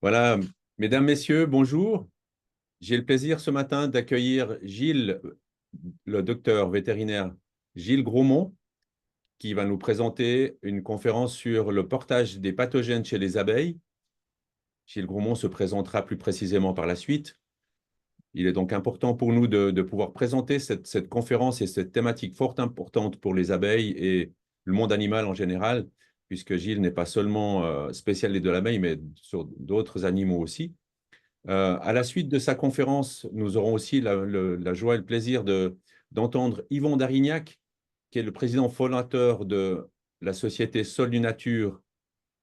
Voilà, mesdames, messieurs, bonjour. J'ai le plaisir ce matin d'accueillir Gilles, le docteur vétérinaire Gilles Grosmont, qui va nous présenter une conférence sur le portage des pathogènes chez les abeilles. Gilles Grosmont se présentera plus précisément par la suite. Il est donc important pour nous de pouvoir présenter cette conférence et cette thématique fort importante pour les abeilles et le monde animal en général, puisque Gilles n'est pas seulement spécialiste de l'abeille, mais sur d'autres animaux aussi. À la suite de sa conférence, nous aurons aussi la joie et le plaisir d'entendre Yvon Darignac, qui est le président fondateur de la société Sol du Nature,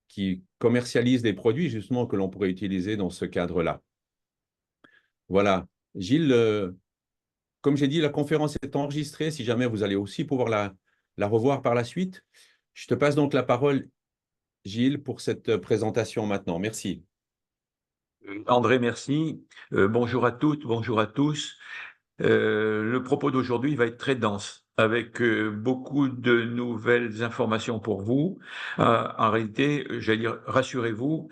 qui commercialise des produits justement que l'on pourrait utiliser dans ce cadre-là. Voilà. Gilles, comme j'ai dit, la conférence est enregistrée. Si jamais vous allez aussi pouvoir la revoir par la suite. Je te passe donc la parole, Gilles, pour cette présentation maintenant. Merci. André, merci. Bonjour à toutes, bonjour à tous. Le propos d'aujourd'hui va être très dense, avec beaucoup de nouvelles informations pour vous. En réalité, j'allais dire, rassurez-vous,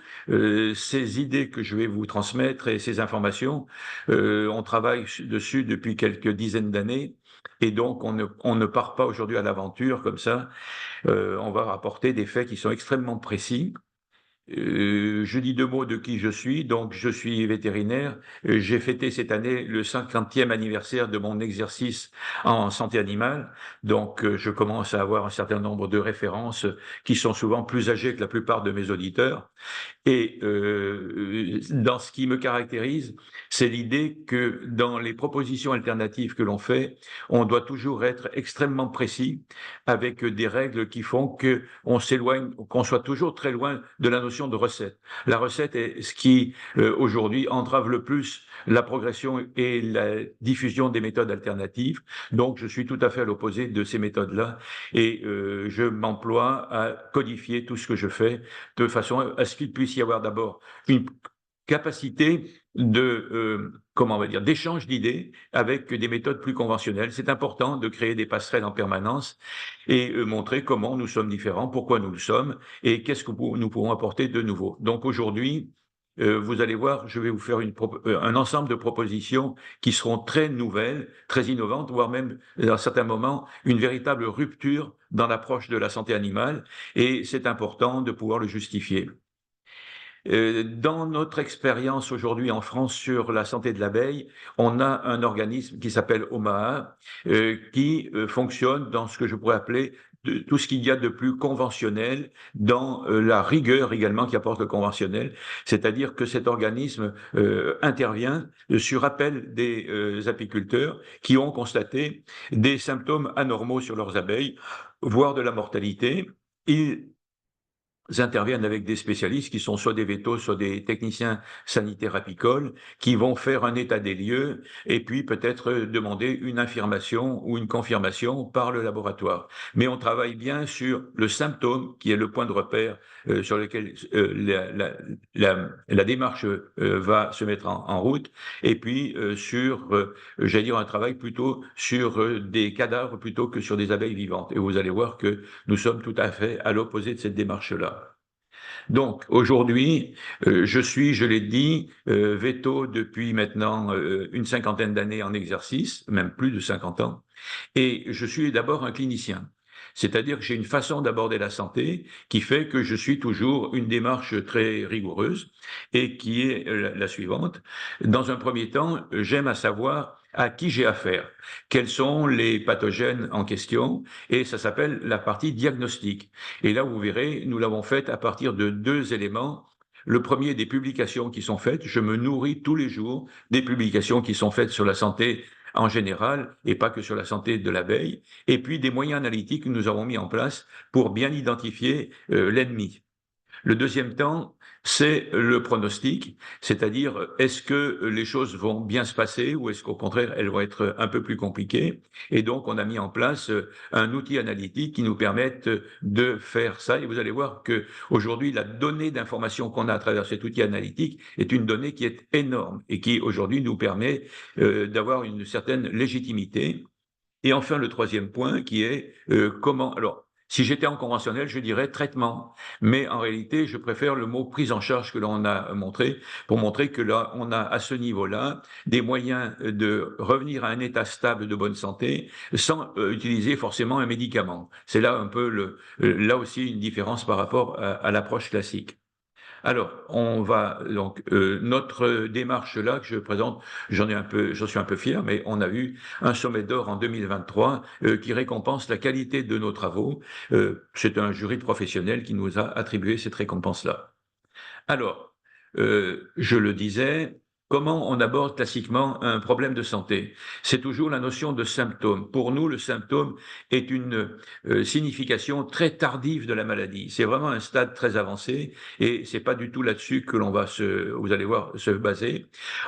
ces idées que je vais vous transmettre et ces informations, on travaille dessus depuis quelques dizaines d'années. Et donc, on ne part pas aujourd'hui à l'aventure comme ça. On va rapporter des faits qui sont extrêmement précis. Je dis deux mots de qui je suis. Donc, je suis vétérinaire. J'ai fêté cette année le 50e anniversaire de mon exercice en santé animale. Donc, je commence à avoir un certain nombre de références qui sont souvent plus âgées que la plupart de mes auditeurs. Et dans ce qui me caractérise, c'est l'idée que dans les propositions alternatives que l'on fait, on doit toujours être extrêmement précis avec des règles qui font que on s'éloigne, qu'on soit toujours très loin de la notion de recette. La recette est ce qui aujourd'hui entrave le plus la progression et la diffusion des méthodes alternatives. Donc, je suis tout à fait à l'opposé de ces méthodes-là et je m'emploie à codifier tout ce que je fais de façon à ce qu'il puisse y avoir d'abord une capacité de comment on va dire d'échange d'idées avec des méthodes plus conventionnelles. C'est important de créer des passerelles en permanence et montrer comment nous sommes différents, pourquoi nous le sommes et qu'est-ce que nous pouvons apporter de nouveau. Donc aujourd'hui, vous allez voir, je vais vous faire un ensemble de propositions qui seront très nouvelles, très innovantes, voire même, à certains moments, une véritable rupture dans l'approche de la santé animale, et c'est important de pouvoir le justifier. Dans notre expérience aujourd'hui en France sur la santé de l'abeille, on a un organisme qui s'appelle OMAA, qui fonctionne dans ce que je pourrais appeler tout ce qu'il y a de plus conventionnel, dans la rigueur également qui apporte le conventionnel, c'est-à-dire que cet organisme intervient sur appel des apiculteurs qui ont constaté des symptômes anormaux sur leurs abeilles, voire de la mortalité. Ils interviennent avec des spécialistes qui sont soit des vétos, soit des techniciens sanitaires apicoles, qui vont faire un état des lieux et puis peut-être demander une infirmation ou une confirmation par le laboratoire. Mais on travaille bien sur le symptôme qui est le point de repère sur lequel la démarche va se mettre en route, et puis sur, j'allais dire, un travail plutôt sur des cadavres plutôt que sur des abeilles vivantes. Et vous allez voir que nous sommes tout à fait à l'opposé de cette démarche-là. Donc aujourd'hui, je suis, je l'ai dit, véto depuis maintenant une cinquantaine d'années en exercice, même plus de 50 ans, et je suis d'abord un clinicien. C'est-à-dire que j'ai une façon d'aborder la santé qui fait que je suis toujours une démarche très rigoureuse et qui est la suivante. Dans un premier temps, j'aime à savoir à qui j'ai affaire, quels sont les pathogènes en question, et ça s'appelle la partie diagnostic. Et là, vous verrez, nous l'avons faite à partir de deux éléments. Le premier, des publications qui sont faites. Je me nourris tous les jours des publications qui sont faites sur la santé en général et pas que sur la santé de l'abeille. Et puis des moyens analytiques que nous avons mis en place pour bien identifier l'ennemi. Le deuxième temps, c'est le pronostic, c'est-à-dire est-ce que les choses vont bien se passer ou est-ce qu'au contraire elles vont être un peu plus compliquées. Et donc on a mis en place un outil analytique qui nous permette de faire ça. Et vous allez voir que aujourd'hui la donnée d'information qu'on a à travers cet outil analytique est une donnée qui est énorme et qui aujourd'hui nous permet d'avoir une certaine légitimité. Et enfin le troisième point qui est comment alors. Si j'étais en conventionnel, je dirais traitement. Mais en réalité, je préfère le mot prise en charge que l'on a montré pour montrer que là, on a à ce niveau-là des moyens de revenir à un état stable de bonne santé sans utiliser forcément un médicament. C'est là un peu là aussi une différence par rapport à l'approche classique. Alors, on va donc notre démarche là que je présente, j'en suis un peu fier, mais on a eu un sommet d'or en 2023 qui récompense la qualité de nos travaux. C'est un jury de professionnels qui nous a attribué cette récompense-là. Alors, je le disais, comment on aborde classiquement un problème de santé? C'est toujours la notion de symptôme. Pour nous, le symptôme est une signification très tardive de la maladie. C'est vraiment un stade très avancé et c'est pas du tout là-dessus que l'on va vous allez voir, se baser.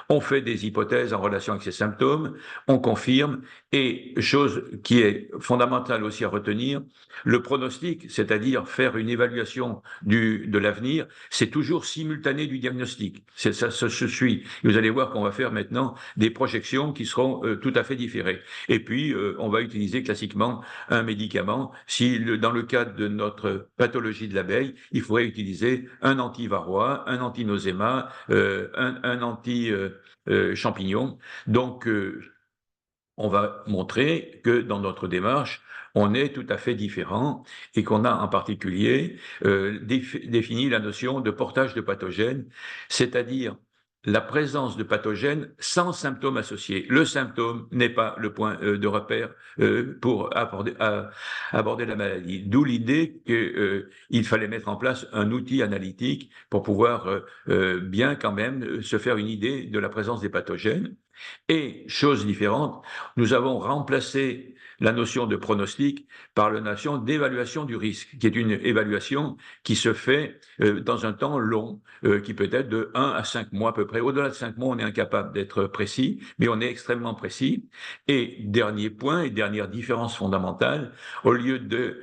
On fait des hypothèses en relation avec ces symptômes, on confirme et chose qui est fondamentale aussi à retenir, le pronostic, c'est-à-dire faire une évaluation de l'avenir, c'est toujours simultané du diagnostic. Ça se suit. Et vous allez voir qu'on va faire maintenant des projections qui seront tout à fait différées. Et puis, on va utiliser classiquement un médicament. Si dans le cadre de notre pathologie de l'abeille, il faudrait utiliser un antivarrois, un antinosema, un anti-champignon. Donc, on va montrer que dans notre démarche, on est tout à fait différent et qu'on a en particulier défini la notion de portage de pathogènes, c'est-à-dire la présence de pathogènes sans symptômes associés. Le symptôme n'est pas le point de repère pour aborder la maladie. D'où l'idée qu'il fallait mettre en place un outil analytique pour pouvoir bien quand même se faire une idée de la présence des pathogènes. Et, chose différente, nous avons remplacé la notion de pronostic par la notion d'évaluation du risque, qui est une évaluation qui se fait dans un temps long, qui peut être de 1 à 5 mois à peu près. Au-delà de 5 mois, on est incapable d'être précis, mais on est extrêmement précis. Et dernier point et dernière différence fondamentale, au lieu de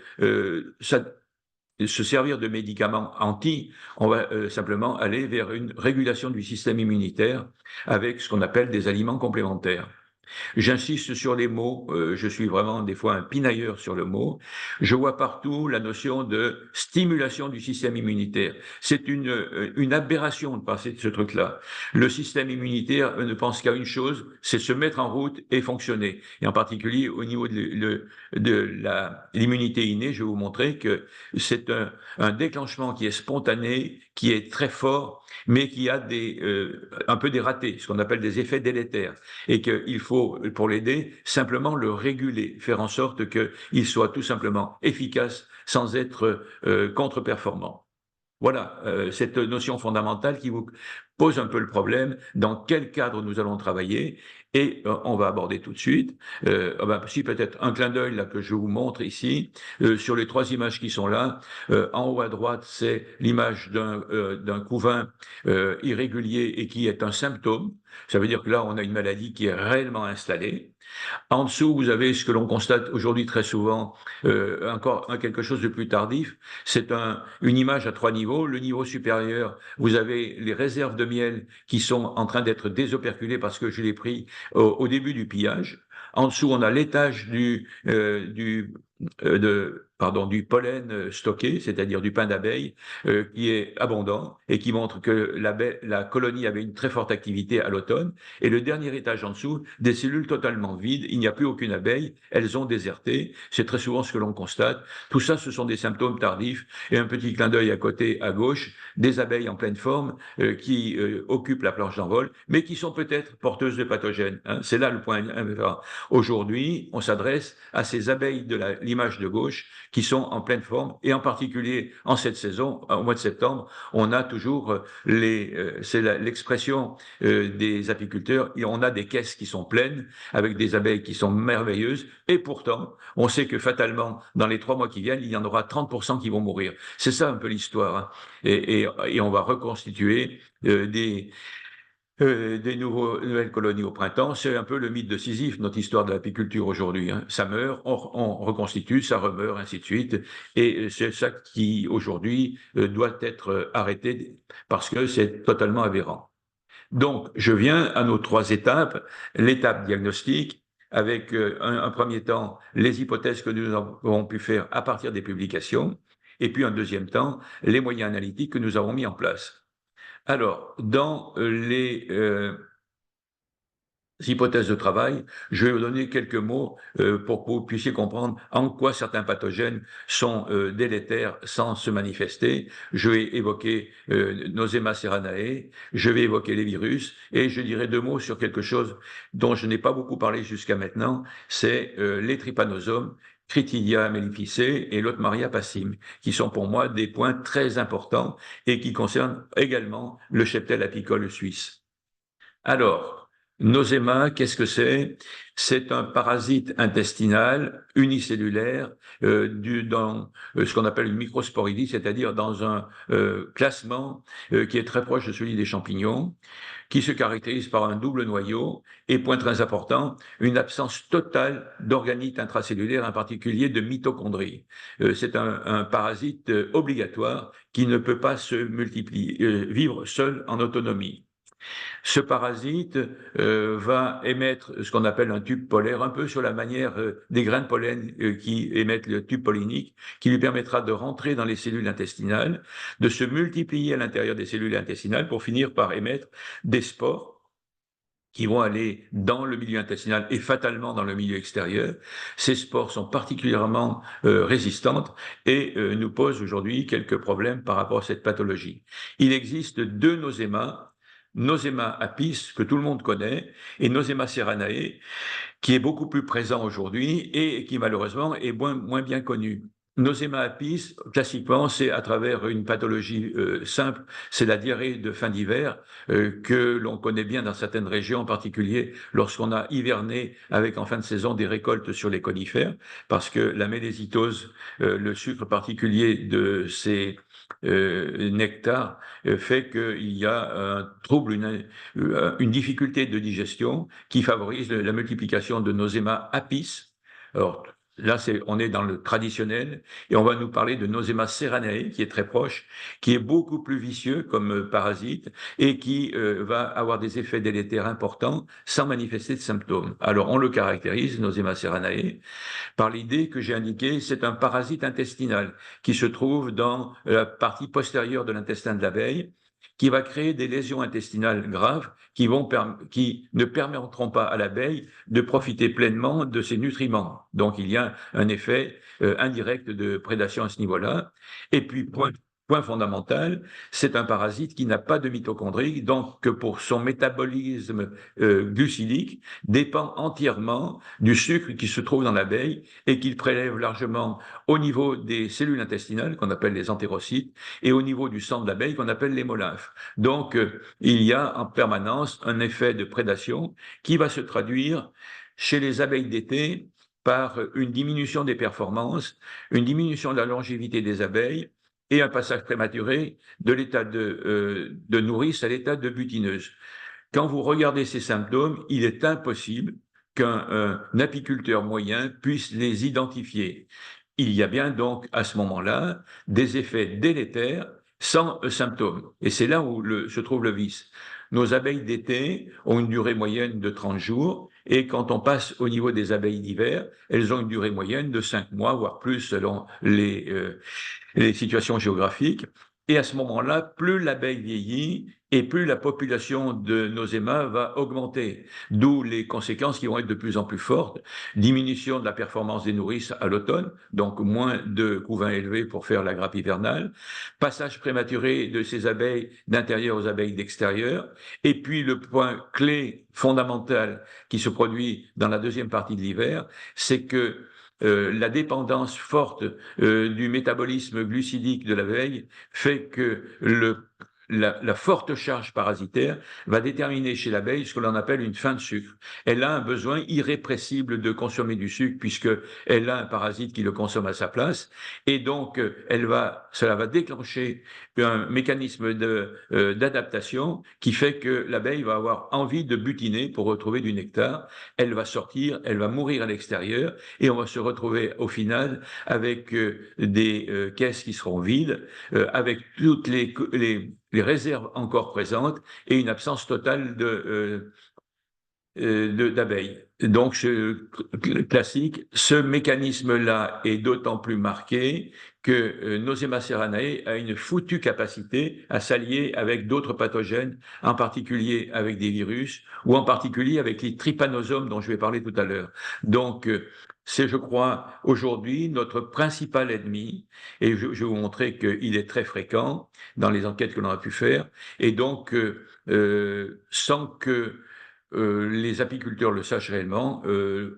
se servir de médicaments anti, on va simplement aller vers une régulation du système immunitaire avec ce qu'on appelle des aliments complémentaires. J'insiste sur les mots, je suis vraiment des fois un pinailleur sur le mot. Je vois partout la notion de stimulation du système immunitaire. C'est une aberration de passer de ce truc-là. Le système immunitaire ne pense qu'à une chose, c'est se mettre en route et fonctionner. Et en particulier au niveau de l'immunité innée, je vais vous montrer que c'est un déclenchement qui est spontané, qui est très fort, mais qui a un peu des ratés, ce qu'on appelle des effets délétères, et qu'il faut, pour l'aider, simplement le réguler, faire en sorte qu'il soit tout simplement efficace sans être contre-performant. Voilà, cette notion fondamentale qui vous pose un peu le problème, dans quel cadre nous allons travailler, et on va aborder tout de suite. Si peut-être un clin d'œil là que je vous montre ici, sur les 3 images qui sont là, en haut à droite, c'est l'image d'un couvain irrégulier et qui est un symptôme. Ça veut dire que là, on a une maladie qui est réellement installée. En dessous, vous avez ce que l'on constate aujourd'hui très souvent, encore quelque chose de plus tardif, c'est une image à 3 niveaux. Le niveau supérieur, vous avez les réserves de miel qui sont en train d'être désoperculées parce que je l'ai pris au début du pillage. En dessous, on a l'étage du pollen stocké, c'est-à-dire du pain d'abeille, qui est abondant et qui montre que la colonie avait une très forte activité à l'automne. Et le dernier étage en dessous, des cellules totalement vides, il n'y a plus aucune abeille, elles ont déserté. C'est très souvent ce que l'on constate. Tout ça, ce sont des symptômes tardifs. Et un petit clin d'œil à côté, à gauche, des abeilles en pleine forme qui occupent la planche d'envol, mais qui sont peut-être porteuses de pathogènes. Hein. C'est là le point. Aujourd'hui, on s'adresse à ces abeilles de l'image de gauche qui sont en pleine forme, et en particulier en cette saison, au mois de septembre, on a toujours c'est l'expression des apiculteurs, et on a des caisses qui sont pleines, avec des abeilles qui sont merveilleuses, et pourtant, on sait que fatalement, dans les 3 mois qui viennent, il y en aura 30% qui vont mourir. C'est ça un peu l'histoire, hein. Et on va reconstituer des nouvelles colonies au printemps. C'est un peu le mythe de Sisyphe, notre histoire de l'apiculture aujourd'hui. Hein. Ça meurt, on reconstitue, ça remeurt, ainsi de suite. Et c'est ça qui, aujourd'hui, doit être arrêté parce que c'est totalement aberrant. Donc, je viens à nos 3 étapes. L'étape diagnostique, avec un premier temps les hypothèses que nous avons pu faire à partir des publications, et puis un deuxième temps les moyens analytiques que nous avons mis en place. Alors, dans les hypothèses de travail, je vais vous donner quelques mots pour que vous puissiez comprendre en quoi certains pathogènes sont délétères sans se manifester. Je vais évoquer Nosema ceranae, je vais évoquer les virus, et je dirai 2 mots sur quelque chose dont je n'ai pas beaucoup parlé jusqu'à maintenant, c'est les trypanosomes, Critidia mellificée et Lotmaria passim, qui sont pour moi des points très importants et qui concernent également le cheptel apicole suisse. Alors, Nosema, qu'est-ce que c'est? C'est un parasite intestinal unicellulaire dans ce qu'on appelle une microsporidie, c'est-à-dire dans un classement qui est très proche de celui des champignons, qui se caractérise par un double noyau et, point très important, une absence totale d'organites intracellulaires, en particulier de mitochondries. C'est un parasite obligatoire qui ne peut pas se multiplier, vivre seul en autonomie. Ce parasite va émettre ce qu'on appelle un tube polaire, un peu sur la manière des grains de pollen qui émettent le tube pollinique, qui lui permettra de rentrer dans les cellules intestinales, de se multiplier à l'intérieur des cellules intestinales pour finir par émettre des spores qui vont aller dans le milieu intestinal et fatalement dans le milieu extérieur. Ces spores sont particulièrement résistantes et nous posent aujourd'hui quelques problèmes par rapport à cette pathologie. Il existe 2 nosémas, Nosema apis, que tout le monde connaît, et Nosema ceranae, qui est beaucoup plus présent aujourd'hui et qui malheureusement est moins bien connu. Nosema apis, classiquement, c'est à travers une pathologie simple, c'est la diarrhée de fin d'hiver que l'on connaît bien dans certaines régions, en particulier lorsqu'on a hiverné avec en fin de saison des récoltes sur les conifères, parce que la mélésitose, le sucre particulier de ces nectar fait qu'il y a un trouble, une difficulté de digestion qui favorise la multiplication de Nosema apis. Alors là, on est dans le traditionnel et on va nous parler de Nosema ceranae qui est très proche, qui est beaucoup plus vicieux comme parasite et qui va avoir des effets délétères importants sans manifester de symptômes. Alors on le caractérise, Nosema ceranae, par l'idée que j'ai indiquée, c'est un parasite intestinal qui se trouve dans la partie postérieure de l'intestin de l'abeille, qui va créer des lésions intestinales graves qui ne permettront pas à l'abeille de profiter pleinement de ses nutriments. Donc il y a un effet indirect de prédation à ce niveau-là. Et puis, point fondamental, c'est un parasite qui n'a pas de mitochondries, donc que pour son métabolisme glucidique dépend entièrement du sucre qui se trouve dans l'abeille et qu'il prélève largement au niveau des cellules intestinales qu'on appelle les entérocytes et au niveau du sang de l'abeille qu'on appelle l'hémolymphe. Donc il y a en permanence un effet de prédation qui va se traduire chez les abeilles d'été par une diminution des performances, une diminution de la longévité des abeilles et un passage prématuré de l'état de nourrice à l'état de butineuse. Quand vous regardez ces symptômes, il est impossible qu'un apiculteur moyen puisse les identifier. Il y a bien donc à ce moment-là des effets délétères sans symptômes. Et c'est là où se trouve le vice. Nos abeilles d'été ont une durée moyenne de 30 jours et quand on passe au niveau des abeilles d'hiver, elles ont une durée moyenne de 5 mois, voire plus selon les situations géographiques. Et à ce moment-là, plus l'abeille vieillit et plus la population de Nosema va augmenter, d'où les conséquences qui vont être de plus en plus fortes. Diminution de la performance des nourrices à l'automne, donc moins de couvains élevés pour faire la grappe hivernale, passage prématuré de ces abeilles d'intérieur aux abeilles d'extérieur, et puis le point clé fondamental qui se produit dans la deuxième partie de l'hiver, c'est que la dépendance forte du métabolisme glucidique de l'abeille fait que la forte charge parasitaire va déterminer chez l'abeille ce que l'on appelle une faim de sucre. Elle a un besoin irrépressible de consommer du sucre puisqu'elle a un parasite qui le consomme à sa place et donc cela va déclencher un mécanisme d'adaptation qui fait que l'abeille va avoir envie de butiner pour retrouver du nectar. Elle va sortir, elle va mourir à l'extérieur et on va se retrouver au final avec des caisses qui seront vides, avec toutes les réserves encore présentes et une absence totale d'abeilles. Donc, classique, ce mécanisme-là est d'autant plus marqué que Nosema ceranae a une foutue capacité à s'allier avec d'autres pathogènes, en particulier avec des virus, ou en particulier avec les trypanosomes dont je vais parler tout à l'heure. Donc, c'est, je crois, aujourd'hui notre principal ennemi, et je vais vous montrer qu'il est très fréquent dans les enquêtes que l'on a pu faire, et donc, sans que les apiculteurs le sachent réellement,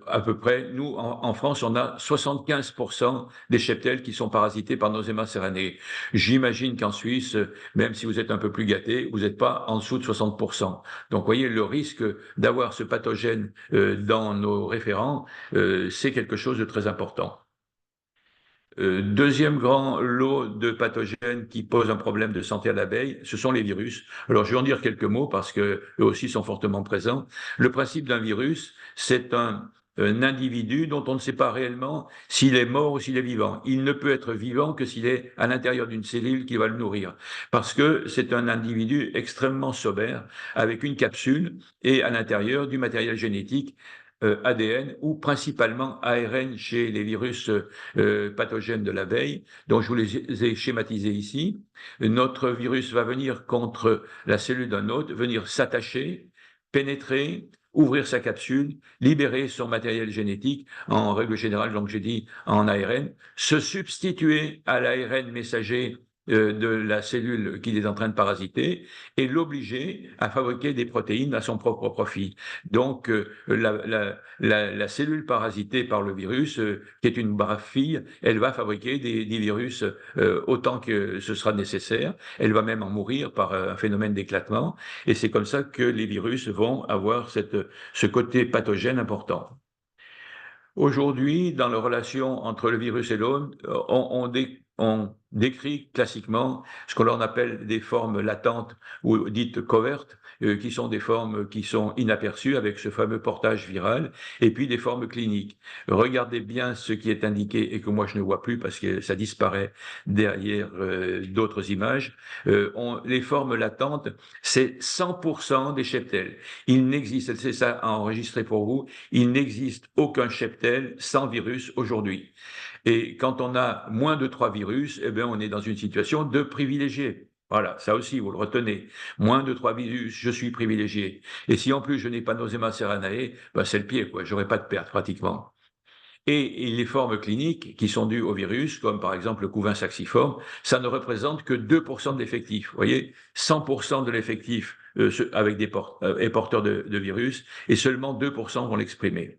à peu près, nous, en France, on a 75% des cheptels qui sont parasités par Nosema ceranae. J'imagine qu'en Suisse, même si vous êtes un peu plus gâté, vous n'êtes pas en dessous de 60%. Donc, vous voyez, le risque d'avoir ce pathogène dans nos référents, c'est quelque chose de très important. Deuxième grand lot de pathogènes qui posent un problème de santé à l'abeille, ce sont les virus. Alors, je vais en dire quelques mots parce que eux aussi sont fortement présents. Le principe d'un virus, c'est un individu dont on ne sait pas réellement s'il est mort ou s'il est vivant. Il ne peut être vivant que s'il est à l'intérieur d'une cellule qui va le nourrir. Parce que c'est un individu extrêmement sommaire, avec une capsule et à l'intérieur du matériel génétique ADN ou principalement ARN chez les virus pathogènes de l'abeille, dont je vous les ai schématisés ici. Notre virus va venir contre la cellule d'un hôte, venir s'attacher, pénétrer, ouvrir sa capsule, libérer son matériel génétique, en règle générale, donc j'ai dit en ARN, se substituer à l'ARN messager de la cellule qu'il est en train de parasiter et l'obliger à fabriquer des protéines à son propre profit. Donc, la cellule parasitée par le virus, qui est une brave fille, elle va fabriquer des virus autant que ce sera nécessaire. Elle va même en mourir par un phénomène d'éclatement. Et c'est comme ça que les virus vont avoir ce côté pathogène important. Aujourd'hui, dans la relation entre le virus et l'homme, on décrit classiquement ce que l'on appelle des formes latentes ou dites covertes, qui sont des formes qui sont inaperçues avec ce fameux portage viral, et puis des formes cliniques. Regardez bien ce qui est indiqué et que moi je ne vois plus parce que ça disparaît derrière d'autres images. Les formes latentes, c'est 100% des cheptels. Il n'existe, c'est ça à enregistrer pour vous, il n'existe aucun cheptel sans virus aujourd'hui. Et quand on a moins de 3 virus, eh bien, on est dans une situation de privilégié. Voilà, ça aussi, vous le retenez. Moins de 3 virus, je suis privilégié. Et si en plus je n'ai pas Nosema ceranae, ben c'est le pied, quoi. J'aurai pas de perte pratiquement. Et les formes cliniques qui sont dues au virus, comme par exemple le couvain saxiforme, ça ne représente que 2% de l'effectif. Vous voyez, 100% de l'effectif avec des porteurs de virus, et seulement 2% vont l'exprimer.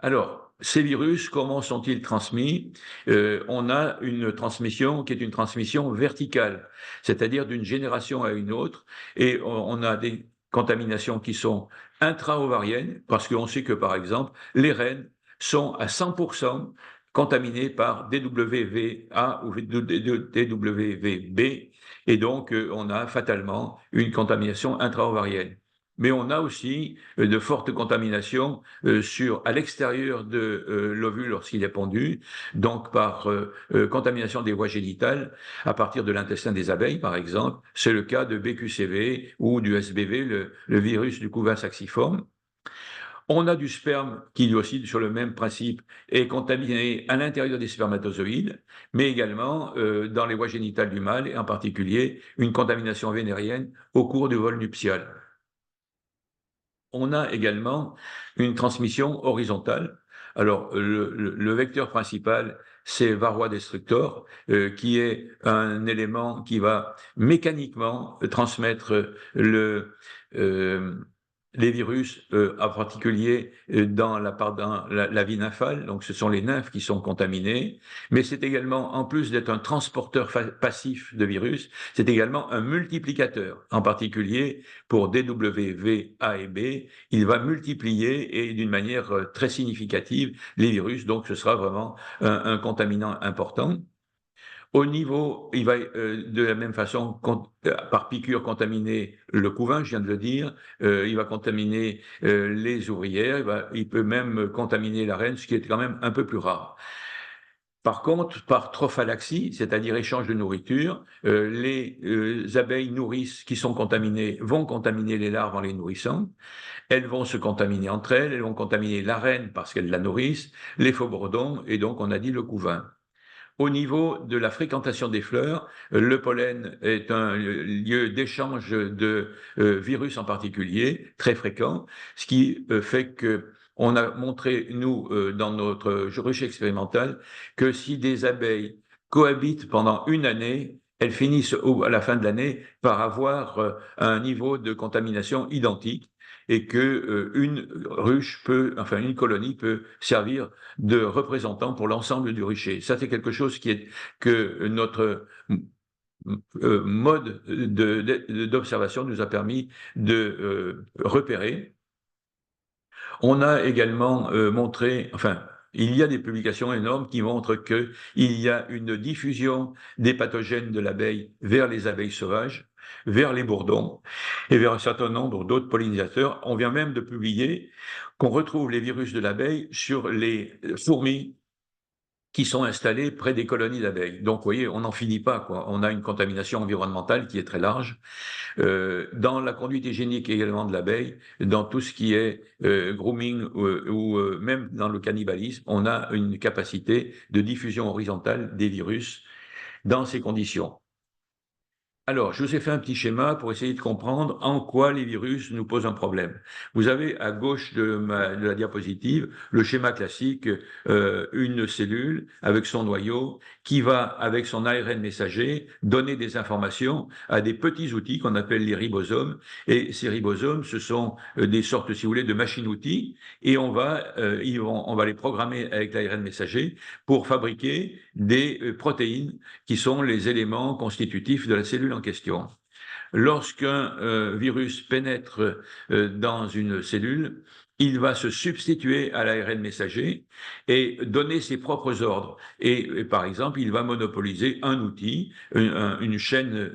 Alors, ces virus, comment sont-ils transmis? On a une transmission qui est une transmission verticale, c'est-à-dire d'une génération à une autre, et on a des contaminations qui sont intra-ovariennes, parce qu'on sait que, par exemple, les reines sont à 100% contaminées par DWVA ou DWVB, et donc on a fatalement une contamination intra-ovarienne. Mais on a aussi de fortes contaminations à l'extérieur de l'ovule lorsqu'il est pondu, donc par contamination des voies génitales à partir de l'intestin des abeilles, par exemple. C'est le cas de BQCV ou du SBV, le virus du couvain saxiforme. On a du sperme qui, lui aussi, sur le même principe, est contaminé à l'intérieur des spermatozoïdes, mais également dans les voies génitales du mâle, et en particulier une contamination vénérienne au cours du vol nuptial. On a également une transmission horizontale. Alors, le vecteur principal, c'est Varroa destructor, qui est un élément qui va mécaniquement transmettre les virus, en particulier dans la vie nymphale. Donc, ce sont les nymphes qui sont contaminées. Mais c'est également, en plus d'être un transporteur passif de virus, c'est également un multiplicateur, en particulier pour DWV A et B, il va multiplier et d'une manière très significative les virus, donc ce sera vraiment un contaminant important. Au niveau, il va de la même façon, par piqûre, contaminer le couvain, je viens de le dire, il va contaminer les ouvrières, il peut même contaminer la reine, ce qui est quand même un peu plus rare. Par contre, par trophalaxie, c'est-à-dire échange de nourriture, les abeilles nourrices qui sont contaminées vont contaminer les larves en les nourrissant. Elles vont se contaminer entre elles, elles vont contaminer la reine parce qu'elles la nourrissent, les faux bourdons et donc on a dit le couvain. Au niveau de la fréquentation des fleurs, le pollen est un lieu d'échange de virus en particulier, très fréquent, ce qui fait que on a montré, nous, dans notre ruche expérimentale, que si des abeilles cohabitent pendant une année, elles finissent à la fin de l'année par avoir un niveau de contamination identique et que une colonie peut servir de représentant pour l'ensemble du rucher. Ça, c'est quelque chose que notre mode d'observation nous a permis de repérer. On a également montré, enfin, il y a des publications énormes qui montrent qu'il y a une diffusion des pathogènes de l'abeille vers les abeilles sauvages, vers les bourdons et vers un certain nombre d'autres pollinisateurs. On vient même de publier qu'on retrouve les virus de l'abeille sur les fourmis qui sont installées près des colonies d'abeilles. Donc, vous voyez, on n'en finit pas, quoi. On a une contamination environnementale qui est très large. Dans la conduite hygiénique également de l'abeille, dans tout ce qui est grooming ou même dans le cannibalisme, on a une capacité de diffusion horizontale des virus dans ces conditions. Alors, je vous ai fait un petit schéma pour essayer de comprendre en quoi les virus nous posent un problème. Vous avez à gauche de la diapositive le schéma classique, une cellule avec son noyau qui va, avec son ARN messager, donner des informations à des petits outils qu'on appelle les ribosomes. Et ces ribosomes, ce sont des sortes, si vous voulez, de machines-outils. Et on va les programmer avec l'ARN messager pour fabriquer des protéines qui sont les éléments constitutifs de la cellule en question. Lorsqu'un virus pénètre dans une cellule, il va se substituer à l'ARN messager et donner ses propres ordres. Et par exemple, il va monopoliser un outil, une chaîne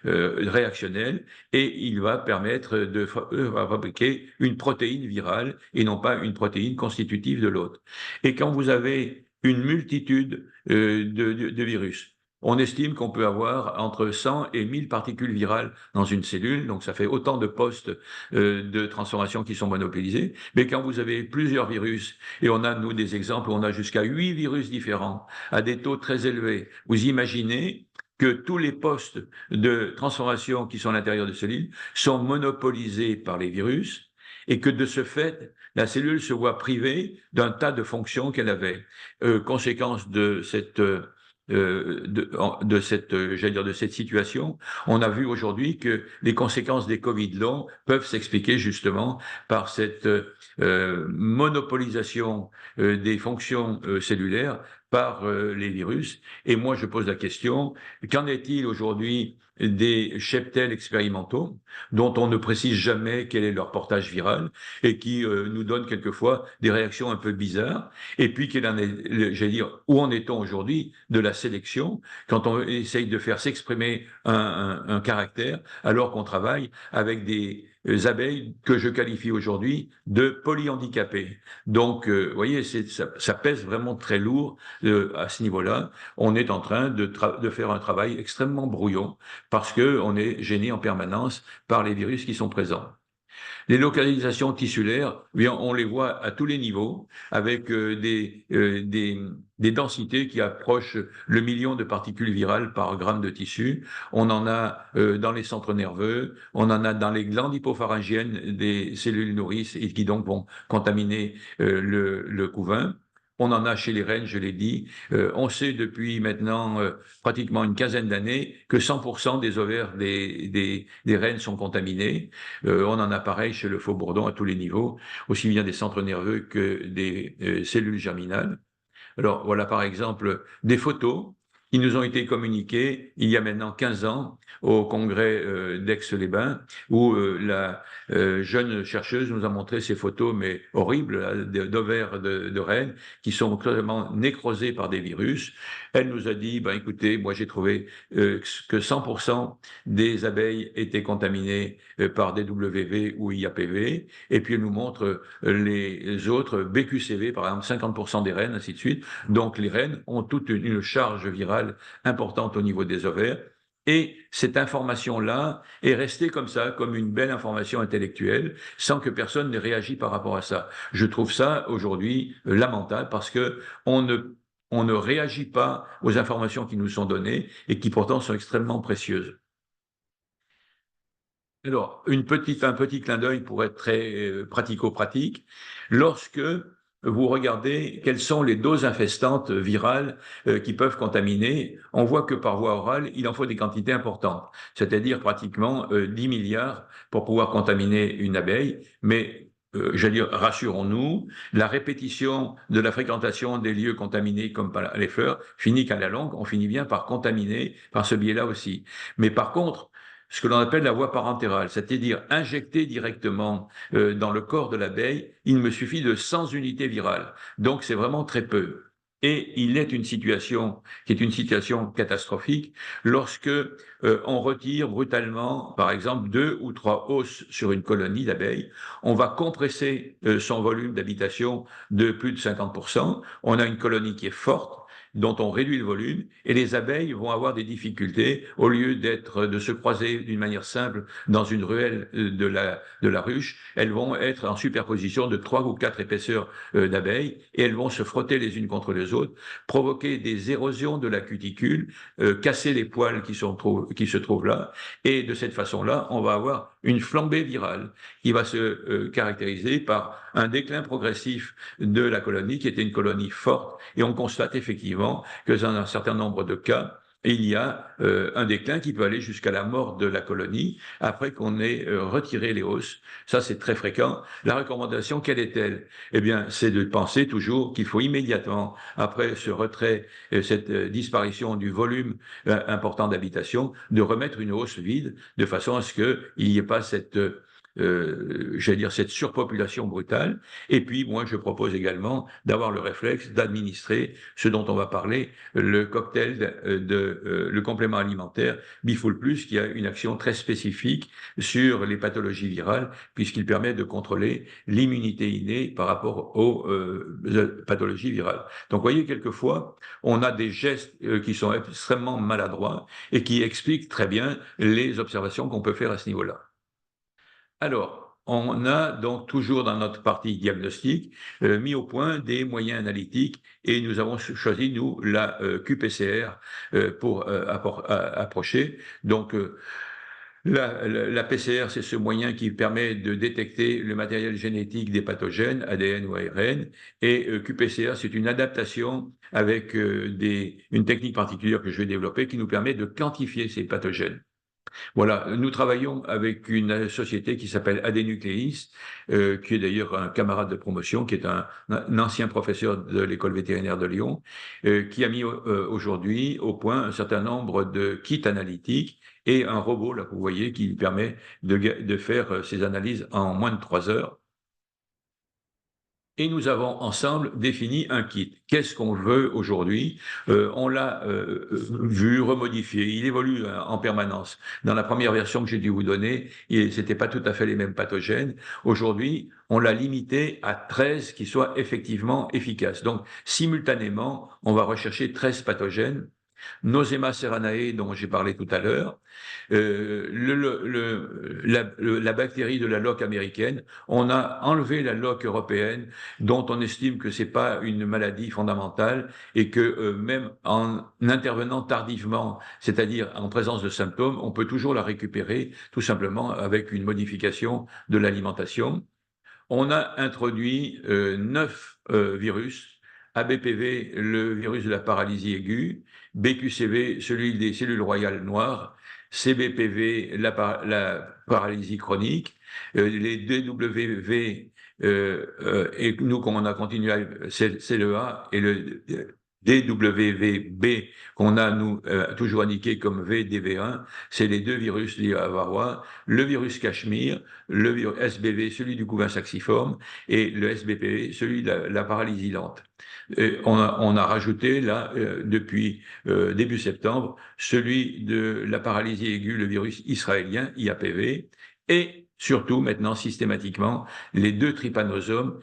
réactionnelle, et il va permettre de fabriquer une protéine virale et non pas une protéine constitutive de l'autre. Et quand vous avez une multitude de virus, on estime qu'on peut avoir entre 100 et 1000 particules virales dans une cellule, donc ça fait autant de postes de transformation qui sont monopolisés. Mais quand vous avez plusieurs virus, et on a, nous, des exemples où on a jusqu'à 8 virus différents à des taux très élevés, vous imaginez que tous les postes de transformation qui sont à l'intérieur de cellules sont monopolisés par les virus, et que de ce fait, la cellule se voit privée d'un tas de fonctions qu'elle avait. Conséquence de cette de cette situation, on a vu aujourd'hui que les conséquences des Covid longs peuvent s'expliquer justement par cette monopolisation des fonctions cellulaires par les virus. Et moi, je pose la question, qu'en est-il aujourd'hui des cheptels expérimentaux dont on ne précise jamais quel est leur portage viral et qui nous donnent quelquefois des réactions un peu bizarres? Et puis, j'allais dire, où en est-on aujourd'hui de la sélection quand on essaye de faire s'exprimer un caractère alors qu'on travaille avec des abeilles que je qualifie aujourd'hui de polyhandicapées. Donc, vous voyez, ça pèse vraiment très lourd à ce niveau-là. On est en train de faire un travail extrêmement brouillon parce qu'on est gêné en permanence par les virus qui sont présents. Les localisations tissulaires, eh bien, on les voit à tous les niveaux, avec des densités qui approchent le million de particules virales par gramme de tissu. On en a dans les centres nerveux, on en a dans les glandes hypopharyngiennes des cellules nourrices et qui donc vont contaminer le couvain. On en a chez les rennes, je l'ai dit. On sait depuis maintenant pratiquement une quinzaine d'années que 100% des ovaires des rennes sont contaminés. On en a pareil chez le faux bourdon à tous les niveaux, aussi bien des centres nerveux que des cellules germinales. Alors voilà par exemple des photos Ils nous ont été communiqués il y a maintenant 15 ans au congrès d'Aix-les-Bains, où la jeune chercheuse nous a montré ces photos, mais horribles, là, d'ovaires de rennes qui sont totalement nécrosés par des virus. Elle nous a dit, ben, écoutez, moi j'ai trouvé que 100% des abeilles étaient contaminées par des WV ou IAPV, et puis elle nous montre les autres, BQCV par exemple, 50% des rennes, ainsi de suite. Donc les rennes ont toute une charge virale importante au niveau des ovaires. Et cette information-là est restée comme ça, comme une belle information intellectuelle, sans que personne ne réagisse par rapport à ça. Je trouve ça aujourd'hui lamentable parce que on ne réagit pas aux informations qui nous sont données et qui pourtant sont extrêmement précieuses. Alors, un petit clin d'œil pour être très pratico-pratique. Lorsque vous regardez quelles sont les doses infestantes virales qui peuvent contaminer, on voit que par voie orale, il en faut des quantités importantes, c'est-à-dire pratiquement 10 milliards pour pouvoir contaminer une abeille. Mais j'allais dire, rassurons-nous, la répétition de la fréquentation des lieux contaminés comme par les fleurs finit qu'à la longue, on finit bien par contaminer par ce biais-là aussi. Mais par contre, ce que l'on appelle la voie parentérale, c'est-à-dire injecter directement dans le corps de l'abeille, il me suffit de 100 unités virales. Donc c'est vraiment très peu. Et il est une situation qui est une situation catastrophique lorsque on retire brutalement, par exemple, 2 ou 3 hausses sur une colonie d'abeilles. On va compresser son volume d'habitation de plus de 50%. On a une colonie qui est forte, dont on réduit le volume, et les abeilles vont avoir des difficultés, au lieu de se croiser d'une manière simple dans une ruelle de la ruche, elles vont être en superposition de 3 ou 4 épaisseurs d'abeilles, et elles vont se frotter les unes contre les autres, provoquer des érosions de la cuticule, casser les poils qui se trouvent là, et de cette façon-là, on va avoir une flambée virale qui va se caractériser par un déclin progressif de la colonie, qui était une colonie forte, et on constate effectivement que dans un certain nombre de cas, il y a un déclin qui peut aller jusqu'à la mort de la colonie après qu'on ait retiré les hausses. Ça, c'est très fréquent. La recommandation, quelle est-elle? Eh bien, c'est de penser toujours qu'il faut immédiatement, après ce retrait, cette disparition du volume important d'habitation, de remettre une hausse vide, de façon à ce qu'il n'y ait pas cette j'allais dire cette surpopulation brutale. Et puis, moi, je propose également d'avoir le réflexe d'administrer ce dont on va parler, le cocktail le complément alimentaire Bifoul Plus, qui a une action très spécifique sur les pathologies virales, puisqu'il permet de contrôler l'immunité innée par rapport aux pathologies virales. Donc, vous voyez, quelquefois, on a des gestes qui sont extrêmement maladroits et qui expliquent très bien les observations qu'on peut faire à ce niveau-là. Alors, on a donc toujours dans notre partie diagnostic mis au point des moyens analytiques, et nous avons choisi, nous, la QPCR pour approcher. Donc, la PCR, c'est ce moyen qui permet de détecter le matériel génétique des pathogènes, ADN ou ARN, et QPCR, c'est une adaptation avec une technique particulière que je vais développer qui nous permet de quantifier ces pathogènes. Voilà, nous travaillons avec une société qui s'appelle Adénucléis, qui est d'ailleurs un camarade de promotion, qui est un ancien professeur de l'école vétérinaire de Lyon, qui a mis aujourd'hui au point un certain nombre de kits analytiques et un robot, là, que vous voyez, qui permet de faire ces analyses en moins de 3 heures. Et nous avons ensemble défini un kit. Qu'est-ce qu'on veut aujourd'hui? On l'a vu, remodifié, il évolue en permanence. Dans la première version que j'ai dû vous donner, c'était pas tout à fait les mêmes pathogènes. Aujourd'hui, on l'a limité à 13 qui soient effectivement efficaces. Donc, simultanément, on va rechercher 13 pathogènes. Nosema serranae, dont j'ai parlé tout à l'heure, la bactérie de la loque américaine. On a enlevé la loque européenne, dont on estime que c'est pas une maladie fondamentale, et que même en intervenant tardivement, c'est-à-dire en présence de symptômes, on peut toujours la récupérer, tout simplement avec une modification de l'alimentation. On a introduit 9 virus. ABPV, le virus de la paralysie aiguë, BQCV, celui des cellules royales noires, CBPV, la paralysie chronique, les DWV, et nous, comme on a continué, c'est le A, et DWVB qu'on a, nous, toujours indiqué comme VDV1, c'est les deux virus liés à varroa, le virus Cachemire, le virus SBV, celui du couvain saxiforme, et le SBPV, celui de la paralysie lente. On a rajouté, là, depuis début septembre, celui de la paralysie aiguë, le virus israélien, IAPV, et surtout, maintenant, systématiquement, les deux trypanosomes,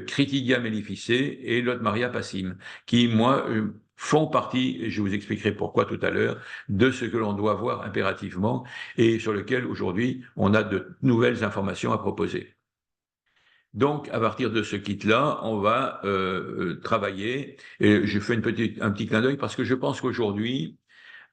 Critidia mellificée et Lotmaria passim, qui, moi, font partie, et je vous expliquerai pourquoi tout à l'heure, de ce que l'on doit voir impérativement et sur lequel, aujourd'hui, on a de nouvelles informations à proposer. Donc, à partir de ce kit-là, on va travailler. Et je fais un petit clin d'œil parce que je pense qu'aujourd'hui,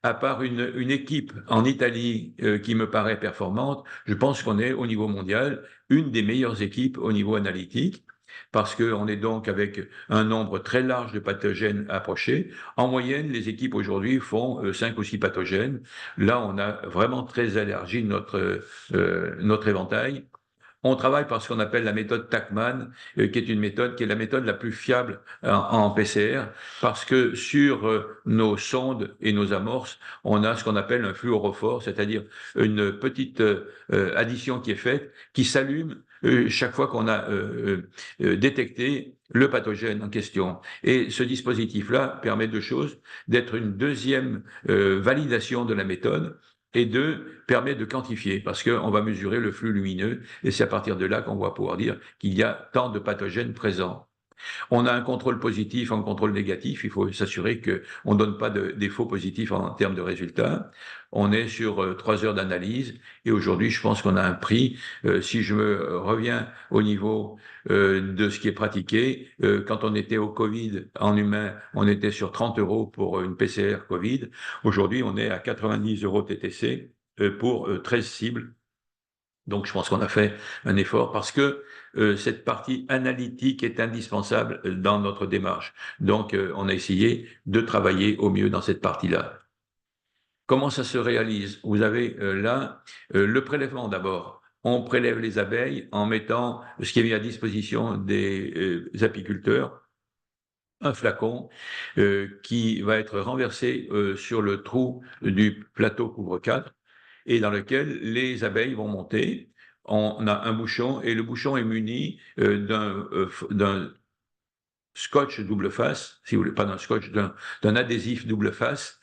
à part une équipe en Italie qui me paraît performante, je pense qu'on est au niveau mondial une des meilleures équipes au niveau analytique, parce qu'on est donc avec un nombre très large de pathogènes approchés. En moyenne, les équipes aujourd'hui font 5 ou 6 pathogènes. Là, on a vraiment très élargi notre éventail. On travaille par ce qu'on appelle la méthode Tachman, qui est une méthode qui est la méthode la plus fiable en PCR, parce que sur nos sondes et nos amorces, on a ce qu'on appelle un fluorophore, c'est-à-dire une petite addition qui est faite, qui s'allume chaque fois qu'on a détecté le pathogène en question. Et ce dispositif-là permet deux choses, d'être une deuxième validation de la méthode, et deux, permet de quantifier, parce qu'on va mesurer le flux lumineux, et c'est à partir de là qu'on va pouvoir dire qu'il y a tant de pathogènes présents. On a un contrôle positif, un contrôle négatif. Il faut s'assurer qu'on ne donne pas des faux positifs en termes de résultats. On est sur 3 heures d'analyse et aujourd'hui, je pense qu'on a un prix. Si je me reviens au niveau de ce qui est pratiqué, quand on était au Covid en humain, on était sur 30 € pour une PCR Covid. Aujourd'hui, on est à 90 € TTC pour 13 cibles. Donc, je pense qu'on a fait un effort parce que cette partie analytique est indispensable dans notre démarche. Donc, on a essayé de travailler au mieux dans cette partie-là. Comment ça se réalise? Vous avez là le prélèvement d'abord. On prélève les abeilles en mettant ce qui est mis à disposition des apiculteurs, un flacon qui va être renversé sur le trou du plateau couvre-cadre et dans lequel les abeilles vont monter. On a un bouchon et le bouchon est muni d'un scotch double face, si vous voulez, pas d'un scotch, d'un adhésif double face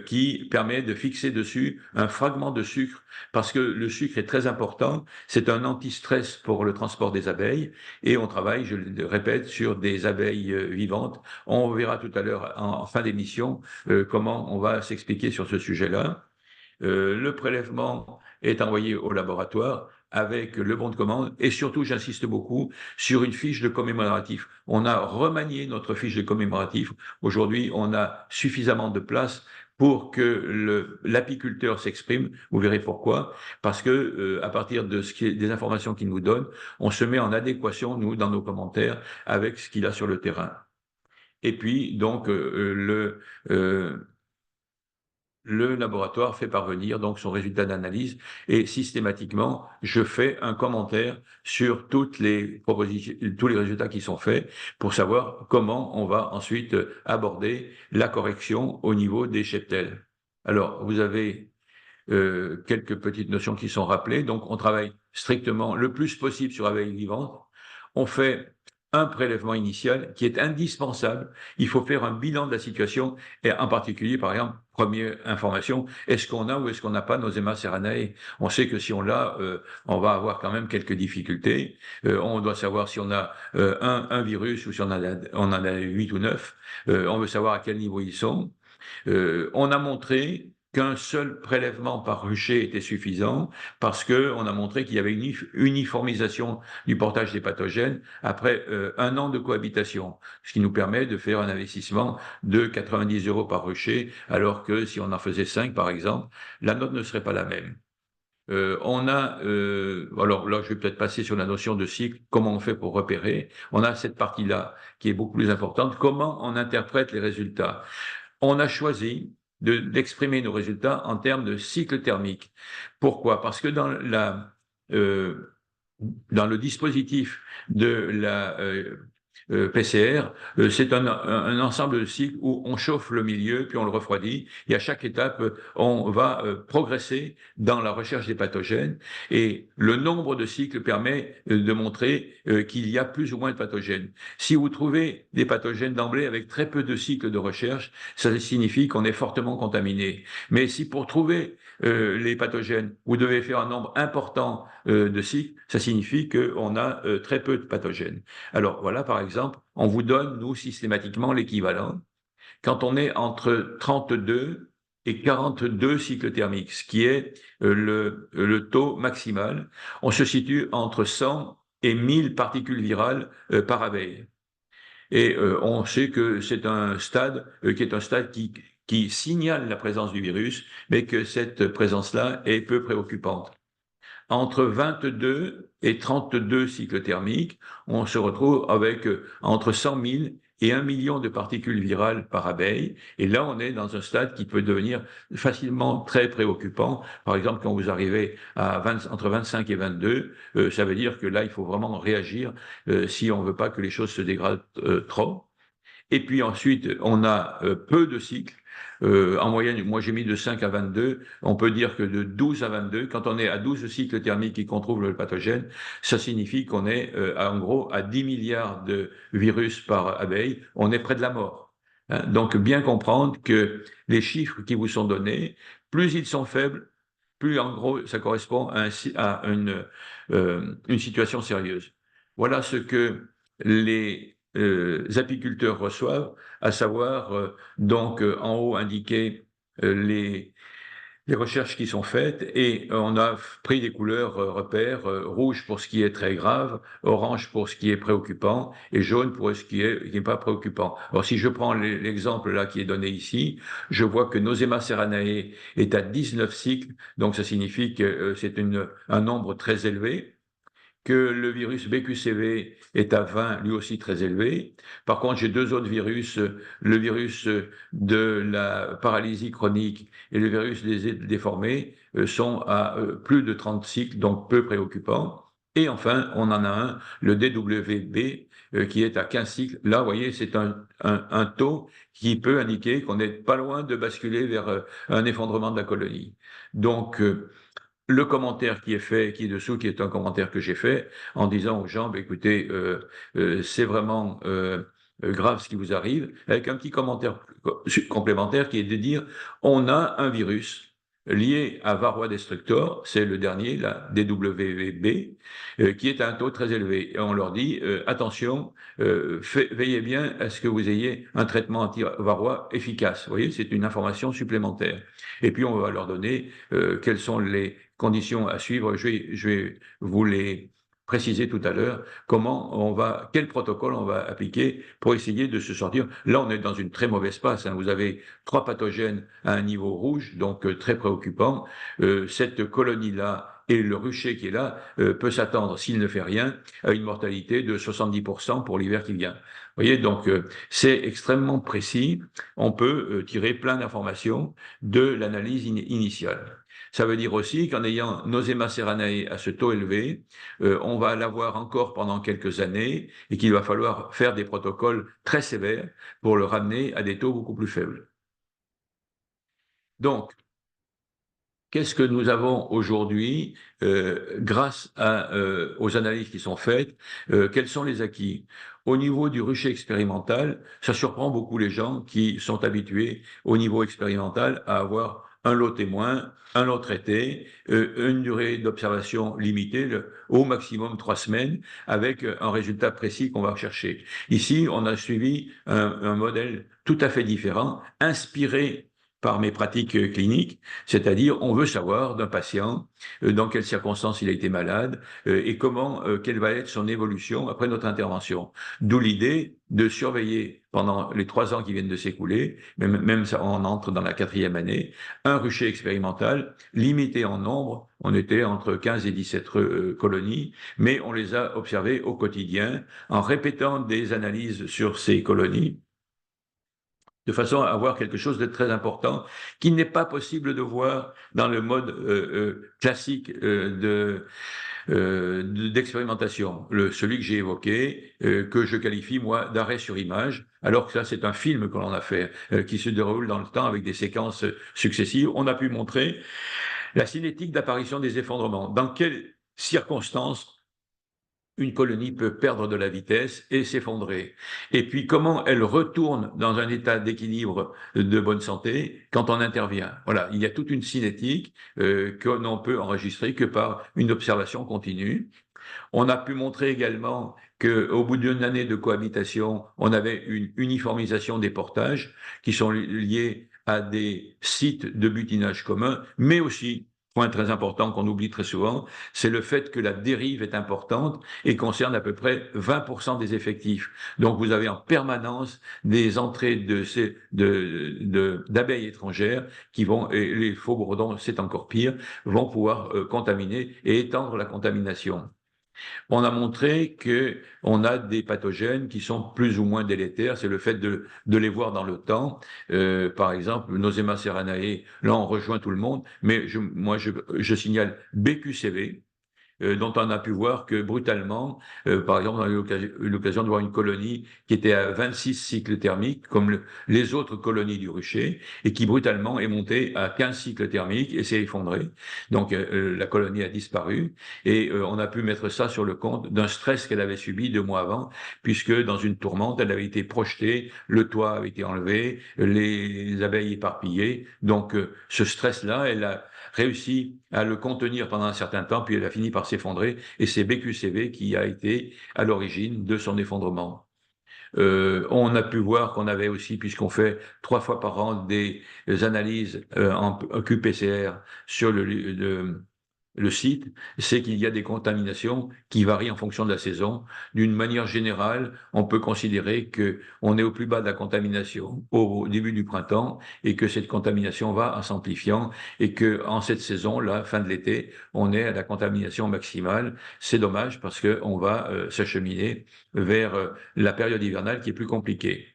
qui permet de fixer dessus un fragment de sucre parce que le sucre est très important. C'est un anti-stress pour le transport des abeilles et on travaille, je le répète, sur des abeilles vivantes. On verra tout à l'heure en fin d'émission comment on va s'expliquer sur ce sujet-là. Le prélèvement est envoyé au laboratoire avec le bon de commande et surtout, j'insiste beaucoup, sur une fiche de commémoratif. On a remanié notre fiche de commémoratif. Aujourd'hui, on a suffisamment de place pour que l'apiculteur s'exprime. Vous verrez pourquoi. Parce que à partir de des informations qu'il nous donne, on se met en adéquation, nous, dans nos commentaires, avec ce qu'il a sur le terrain. Et puis, donc, le laboratoire fait parvenir donc son résultat d'analyse et systématiquement, je fais un commentaire sur toutes les propositions, tous les résultats qui sont faits pour savoir comment on va ensuite aborder la correction au niveau des cheptels. Alors, vous avez quelques petites notions qui sont rappelées. Donc, on travaille strictement le plus possible sur abeilles vivantes. On fait un prélèvement initial qui est indispensable. Il faut faire un bilan de la situation et en particulier, par exemple, première information, est-ce qu'on a ou est-ce qu'on n'a pas Nosema ceranae? On sait que si on l'a, on va avoir quand même quelques difficultés. On doit savoir si on a un virus ou si on en a 8 ou 9. On veut savoir à quel niveau ils sont. On a montré qu'un seul prélèvement par rucher était suffisant parce qu'on a montré qu'il y avait une uniformisation du portage des pathogènes après 1 an de cohabitation, ce qui nous permet de faire un investissement de 90 € par rucher, alors que si on en faisait 5 par exemple, la note ne serait pas la même. Alors là, je vais peut-être passer sur la notion de cycle, comment on fait pour repérer. On a cette partie-là qui est beaucoup plus importante, comment on interprète les résultats. On a choisi d'exprimer nos résultats en termes de cycle thermique. Pourquoi? Parce que dans le dispositif de PCR, c'est un ensemble de cycles où on chauffe le milieu, puis on le refroidit, et à chaque étape, on va progresser dans la recherche des pathogènes, et le nombre de cycles permet de montrer qu'il y a plus ou moins de pathogènes. Si vous trouvez des pathogènes d'emblée avec très peu de cycles de recherche, ça signifie qu'on est fortement contaminé. Mais si pour trouver les pathogènes, vous devez faire un nombre important de cycles, ça signifie qu'on a très peu de pathogènes. Alors voilà, par exemple, on vous donne, nous, systématiquement l'équivalent. Quand on est entre 32 et 42 cycles thermiques, ce qui est le taux maximal, on se situe entre 100 et 1000 particules virales par abeille. Et on sait que c'est un stade qui est un stade qui signale la présence du virus, mais que cette présence-là est peu préoccupante. Entre 22 et 32 cycles thermiques, on se retrouve avec entre 100 000 et 1 million de particules virales par abeille. Et là, on est dans un stade qui peut devenir facilement très préoccupant. Par exemple, quand vous arrivez à entre 25 et 22, ça veut dire que là, il faut vraiment réagir si on ne veut pas que les choses se dégradent trop. Et puis ensuite, on a peu de cycles. En moyenne, moi j'ai mis de 5 à 22. On peut dire que de 12 à 22, quand on est à 12 cycles thermiques et qu'on trouve le pathogène, ça signifie qu'on est en gros à 10 milliards de virus par abeille. On est près de la mort. Hein. Donc bien comprendre que les chiffres qui vous sont donnés, plus ils sont faibles, plus en gros ça correspond à une situation sérieuse. Voilà ce que les apiculteurs reçoivent, à savoir donc en haut indiqué les recherches qui sont faites, et on a pris des couleurs repères, rouge pour ce qui est très grave, orange pour ce qui est préoccupant, et jaune pour ce qui est pas préoccupant. Alors si je prends l'exemple là qui est donné ici, je vois que Nosema serranae est à 19 cycles, donc ça signifie que c'est un nombre très élevé, que le virus BQCV est à 20, lui aussi très élevé. Par contre, j'ai deux autres virus, le virus de la paralysie chronique et le virus des aides déformées, sont à plus de 30 cycles, donc peu préoccupants. Et enfin, on en a un, le DWB, qui est à 15 cycles. Là, vous voyez, c'est un taux qui peut indiquer qu'on n'est pas loin de basculer vers un effondrement de la colonie. Donc, le commentaire qui est fait, qui est dessous, qui est un commentaire que j'ai fait en disant aux gens, écoutez, c'est vraiment grave ce qui vous arrive, avec un petit commentaire complémentaire qui est de dire, on a un virus lié à Varroa destructor, c'est le dernier, la DWB, qui est à un taux très élevé. Et on leur dit, attention, veillez bien à ce que vous ayez un traitement anti-Varroa efficace. Vous voyez, c'est une information supplémentaire. Et puis, on va leur donner quelles sont les conditions à suivre. Je vais vous les préciser tout à l'heure, quel protocole on va appliquer pour essayer de se sortir. Là, on est dans une très mauvaise passe. Hein. Vous avez 3 pathogènes à un niveau rouge, donc très préoccupant. Cette colonie-là et le rucher qui est là peut s'attendre, s'il ne fait rien, à une mortalité de 70% pour l'hiver qui vient. Vous voyez, donc c'est extrêmement précis. On peut tirer plein d'informations de l'analyse initiale. Ça veut dire aussi qu'en ayant Nosema serranae à ce taux élevé, on va l'avoir encore pendant quelques années et qu'il va falloir faire des protocoles très sévères pour le ramener à des taux beaucoup plus faibles. Donc, qu'est-ce que nous avons aujourd'hui grâce aux analyses qui sont faites? Quels sont les acquis? Au niveau du rucher expérimental, ça surprend beaucoup les gens qui sont habitués au niveau expérimental à avoir un lot témoin, un lot traité, une durée d'observation limitée, au maximum 3 semaines, avec un résultat précis qu'on va rechercher. Ici, on a suivi un modèle tout à fait différent, inspiré par mes pratiques cliniques, c'est-à-dire on veut savoir d'un patient dans quelles circonstances il a été malade et quelle va être son évolution après notre intervention. D'où l'idée de surveiller pendant les 3 ans qui viennent de s'écouler, même ça, on entre dans la 4e année, un rucher expérimental limité en nombre. On était entre 15 et 17 colonies, mais on les a observées au quotidien en répétant des analyses sur ces colonies. de façon à avoir quelque chose de très important qui n'est pas possible de voir dans le mode classique d'expérimentation, celui que j'ai évoqué, que je qualifie, moi, d'arrêt sur image, alors que ça, c'est un film que l'on a fait, qui se déroule dans le temps avec des séquences successives. On a pu montrer la cinétique d'apparition des effondrements. Dans quelles circonstances une colonie peut perdre de la vitesse et s'effondrer. Et puis comment elle retourne dans un état d'équilibre de bonne santé quand on intervient. Voilà, il y a toute une cinétique que l'on peut enregistrer que par une observation continue. On a pu montrer également qu'au bout d'une année de cohabitation, on avait une uniformisation des portages qui sont liés à des sites de butinage commun, mais aussi, point très important qu'on oublie très souvent, c'est le fait que la dérive est importante et concerne à peu près 20% des effectifs. Donc vous avez en permanence des entrées d'abeilles étrangères qui vont, et les faux bourdons, c'est encore pire, vont pouvoir contaminer et étendre la contamination. On a montré que on a des pathogènes qui sont plus ou moins délétères. C'est le fait de les voir dans le temps. Par exemple, Nosema ceranae, là on rejoint tout le monde, mais je signale BQCV, dont on a pu voir que brutalement, par exemple, on a eu l'occasion de voir une colonie qui était à 26 cycles thermiques, comme les autres colonies du rucher, et qui brutalement est montée à 15 cycles thermiques et s'est effondrée. Donc la colonie a disparu, et on a pu mettre ça sur le compte d'un stress qu'elle avait subi 2 mois avant, puisque dans une tourmente, elle avait été projetée, le toit avait été enlevé, les abeilles éparpillées. Donc ce stress-là, elle a réussi à le contenir pendant un certain temps, puis elle a fini par s'effondrer, et c'est BQCV qui a été à l'origine de son effondrement. On a pu voir qu'on avait aussi, puisqu'on fait 3 fois par an des analyses en QPCR sur le site, c'est qu'il y a des contaminations qui varient en fonction de la saison. D'une manière générale, on peut considérer que on est au plus bas de la contamination au début du printemps et que cette contamination va en s'amplifiant et que en cette saison, la fin de l'été, on est à la contamination maximale. C'est dommage parce que on va s'acheminer vers la période hivernale qui est plus compliquée.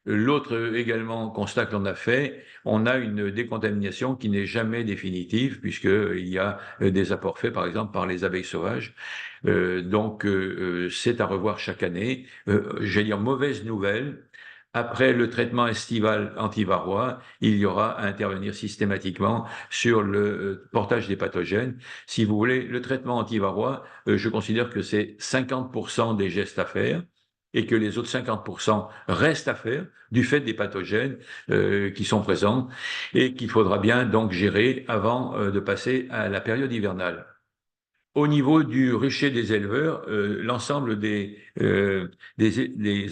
L'autre également constat que l'on a fait, on a une décontamination qui n'est jamais définitive puisqu'il y a des apports faits par exemple par les abeilles sauvages. Donc c'est à revoir chaque année. J'allais dire mauvaise nouvelle. Après le traitement estival antivarrois, il y aura à intervenir systématiquement sur le portage des pathogènes. Si vous voulez, le traitement antivarrois, je considère que c'est 50% des gestes à faire et que les autres 50% restent à faire du fait des pathogènes qui sont présents et qu'il faudra bien donc gérer avant de passer à la période hivernale. Au niveau du rucher des éleveurs, l'ensemble des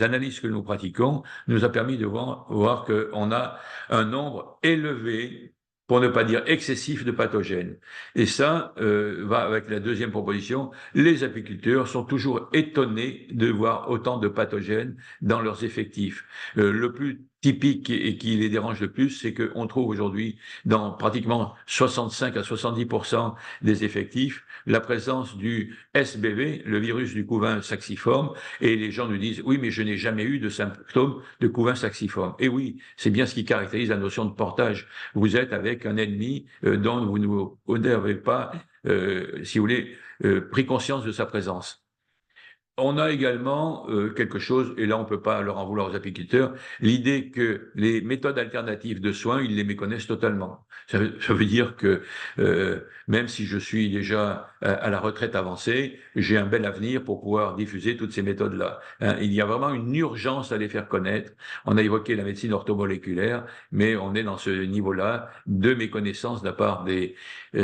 analyses que nous pratiquons nous a permis de voir qu'on a un nombre élevé, pour ne pas dire excessif, de pathogènes. Et ça va avec la deuxième proposition. Les apiculteurs sont toujours étonnés de voir autant de pathogènes dans leurs effectifs. Le plus typique et qui les dérange le plus, c'est qu'on trouve aujourd'hui dans pratiquement 65 à 70% des effectifs la présence du SBV, le virus du couvain saxiforme, et les gens nous disent « oui, mais je n'ai jamais eu de symptômes de couvain saxiforme ». Et oui, c'est bien ce qui caractérise la notion de portage. Vous êtes avec un ennemi dont vous n'avez pas, si vous voulez, pris conscience de sa présence. On a également quelque chose, et là on ne peut pas leur en vouloir aux apiculteurs, l'idée que les méthodes alternatives de soins, ils les méconnaissent totalement. Ça veut dire que même si je suis déjà à la retraite avancée, j'ai un bel avenir pour pouvoir diffuser toutes ces méthodes-là. Hein, il y a vraiment une urgence à les faire connaître. On a évoqué la médecine orthomoléculaire, mais on est dans ce niveau-là de méconnaissance de la part des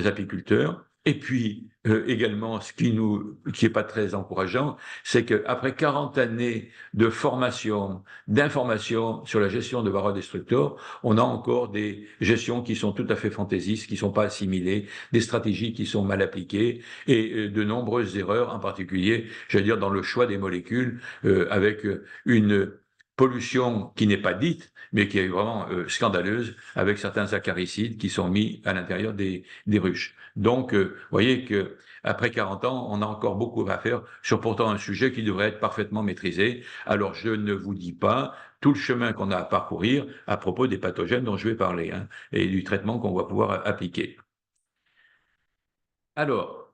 apiculteurs. Et puis également, ce qui est pas très encourageant, c'est qu'après 40 années de formation, d'information sur la gestion de varroa destructor, on a encore des gestions qui sont tout à fait fantaisistes, qui sont pas assimilées, des stratégies qui sont mal appliquées et de nombreuses erreurs, en particulier, j'allais dire, dans le choix des molécules, avec une pollution qui n'est pas dite, mais qui est vraiment scandaleuse, avec certains acaricides qui sont mis à l'intérieur des ruches. Donc, vous voyez que après 40 ans, on a encore beaucoup à faire sur pourtant un sujet qui devrait être parfaitement maîtrisé. Alors, je ne vous dis pas tout le chemin qu'on a à parcourir à propos des pathogènes dont je vais parler, hein, et du traitement qu'on va pouvoir appliquer. Alors,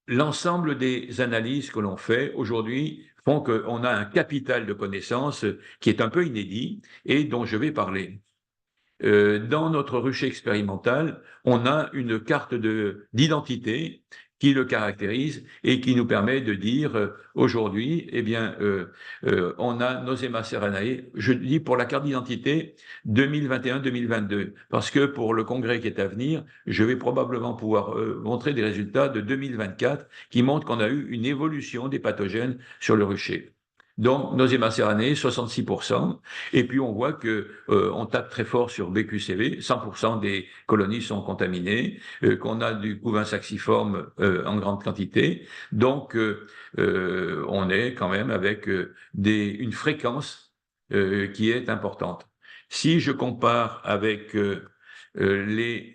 l'ensemble des analyses que l'on fait aujourd'hui font qu'on a un capital de connaissances qui est un peu inédit et dont je vais parler. Dans notre rucher expérimental, on a une carte d'identité qui le caractérise et qui nous permet de dire aujourd'hui, eh bien, on a Nosema ceranae. Je dis pour la carte d'identité 2021-2022, parce que pour le congrès qui est à venir, je vais probablement pouvoir montrer des résultats de 2024 qui montrent qu'on a eu une évolution des pathogènes sur le rucher. Donc, Nosema ceranae, 66%. Et puis, on voit que on tape très fort sur BQCV. 100% des colonies sont contaminées, qu'on a du couvain saxiforme en grande quantité. Donc, on est quand même avec une fréquence qui est importante. Si je compare avec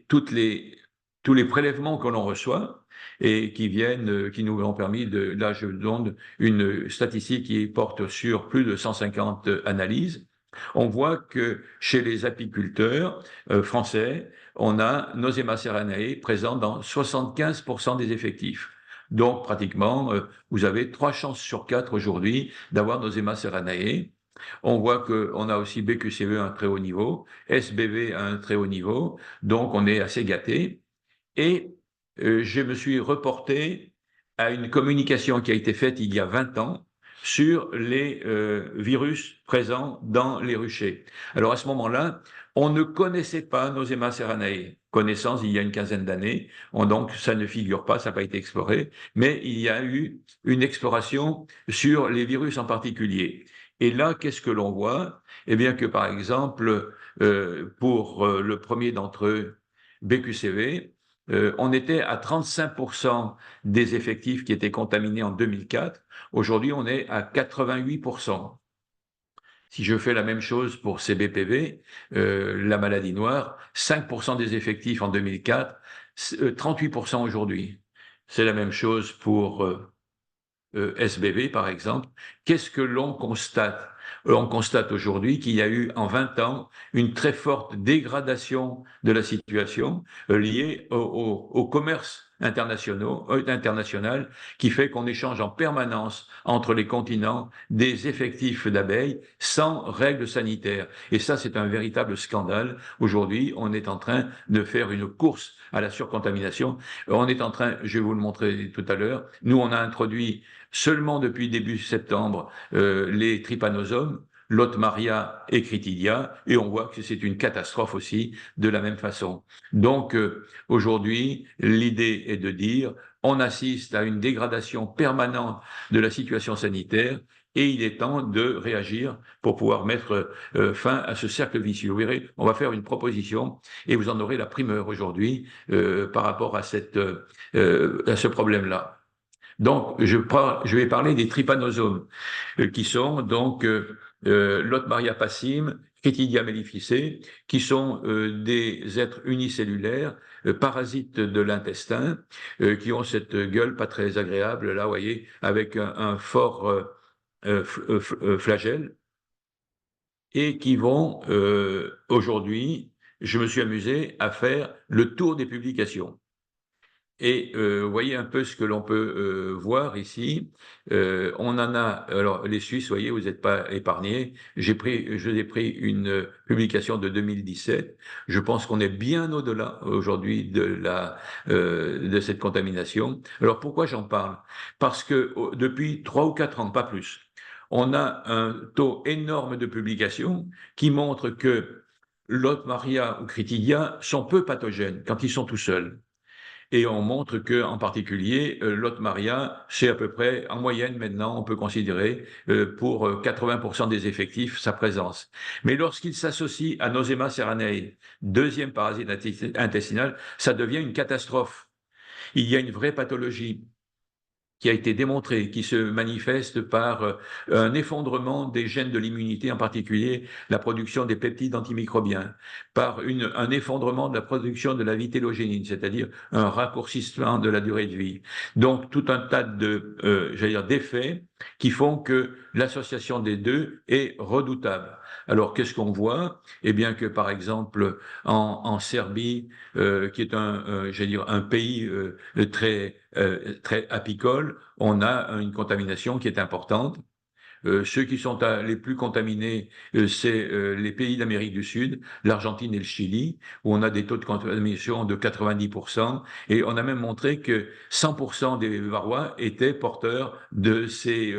tous les prélèvements que l'on reçoit, et qui viennent, qui nous ont permis là je donne une statistique qui porte sur plus de 150 analyses, on voit que chez les apiculteurs français, on a Nosema ceranae présent dans 75% des effectifs. Donc pratiquement, vous avez 3 chances sur 4 aujourd'hui d'avoir Nosema ceranae. On voit qu'on a aussi BQCV à un très haut niveau, SBV à un très haut niveau, donc on est assez gâté. Et je me suis reporté à une communication qui a été faite il y a 20 ans sur les virus présents dans les ruchers. Alors à ce moment-là, on ne connaissait pas Nosema ceranae. Connaissance il y a une quinzaine d'années, donc ça ne figure pas, ça n'a pas été exploré, mais il y a eu une exploration sur les virus en particulier. Et là, qu'est-ce que l'on voit? Eh bien que par exemple, pour le premier d'entre eux, BQCV, on était à 35% des effectifs qui étaient contaminés en 2004. Aujourd'hui, on est à 88%. Si je fais la même chose pour CBPV, la maladie noire, 5% des effectifs en 2004, 38% aujourd'hui. C'est la même chose pour SBV, par exemple. Qu'est-ce que l'on constate? On constate aujourd'hui qu'il y a eu en 20 ans une très forte dégradation de la situation liée au commerce international qui fait qu'on échange en permanence entre les continents des effectifs d'abeilles sans règles sanitaires. Et ça, c'est un véritable scandale. Aujourd'hui, on est en train de faire une course à la surcontamination. On est en train, je vais vous le montrer tout à l'heure, nous, on a introduit seulement depuis début septembre les trypanosomes, Lotmaria et Critidia, et on voit que c'est une catastrophe aussi de la même façon. Donc aujourd'hui, l'idée est de dire on assiste à une dégradation permanente de la situation sanitaire et il est temps de réagir pour pouvoir mettre fin à ce cercle vicieux. Vous verrez, on va faire une proposition et vous en aurez la primeur aujourd'hui par rapport à ce problème-là. Donc, je vais parler des trypanosomes, qui sont donc Lotmaria passim, Critidia mellificée, qui sont des êtres unicellulaires, parasites de l'intestin, qui ont cette gueule pas très agréable, là, vous voyez, avec un fort flagelle, et qui vont, aujourd'hui, je me suis amusé à faire le tour des publications. Et vous voyez un peu ce que l'on peut voir ici. On en a, alors les Suisses, vous voyez, vous n'êtes pas épargnés. Je vous ai pris une publication de 2017. Je pense qu'on est bien au-delà aujourd'hui de cette contamination. Alors pourquoi j'en parle? Parce que depuis 3 ou 4 ans, pas plus, on a un taux énorme de publications qui montrent que Lotmaria ou Critidia sont peu pathogènes quand ils sont tout seuls. Et on montre que, en particulier, Lotmaria, c'est à peu près, en moyenne maintenant, on peut considérer pour 80% des effectifs sa présence. Mais lorsqu'il s'associe à Nosema ceranae, deuxième parasite intestinal, ça devient une catastrophe. Il y a une vraie pathologie qui a été démontré, qui se manifeste par un effondrement des gènes de l'immunité, en particulier la production des peptides antimicrobiens, par un effondrement de la production de la vitellogénine, c'est-à-dire un raccourcissement de la durée de vie. Donc tout un tas d'effets qui font que l'association des deux est redoutable. Alors, qu'est-ce qu'on voit? Eh bien que, par exemple, en Serbie, qui est j'allais dire, un pays très apicole, on a une contamination qui est importante. Ceux qui sont les plus contaminés, c'est les pays d'Amérique du Sud, l'Argentine et le Chili, où on a des taux de contamination de 90%, et on a même montré que 100% des Varois étaient porteurs de ces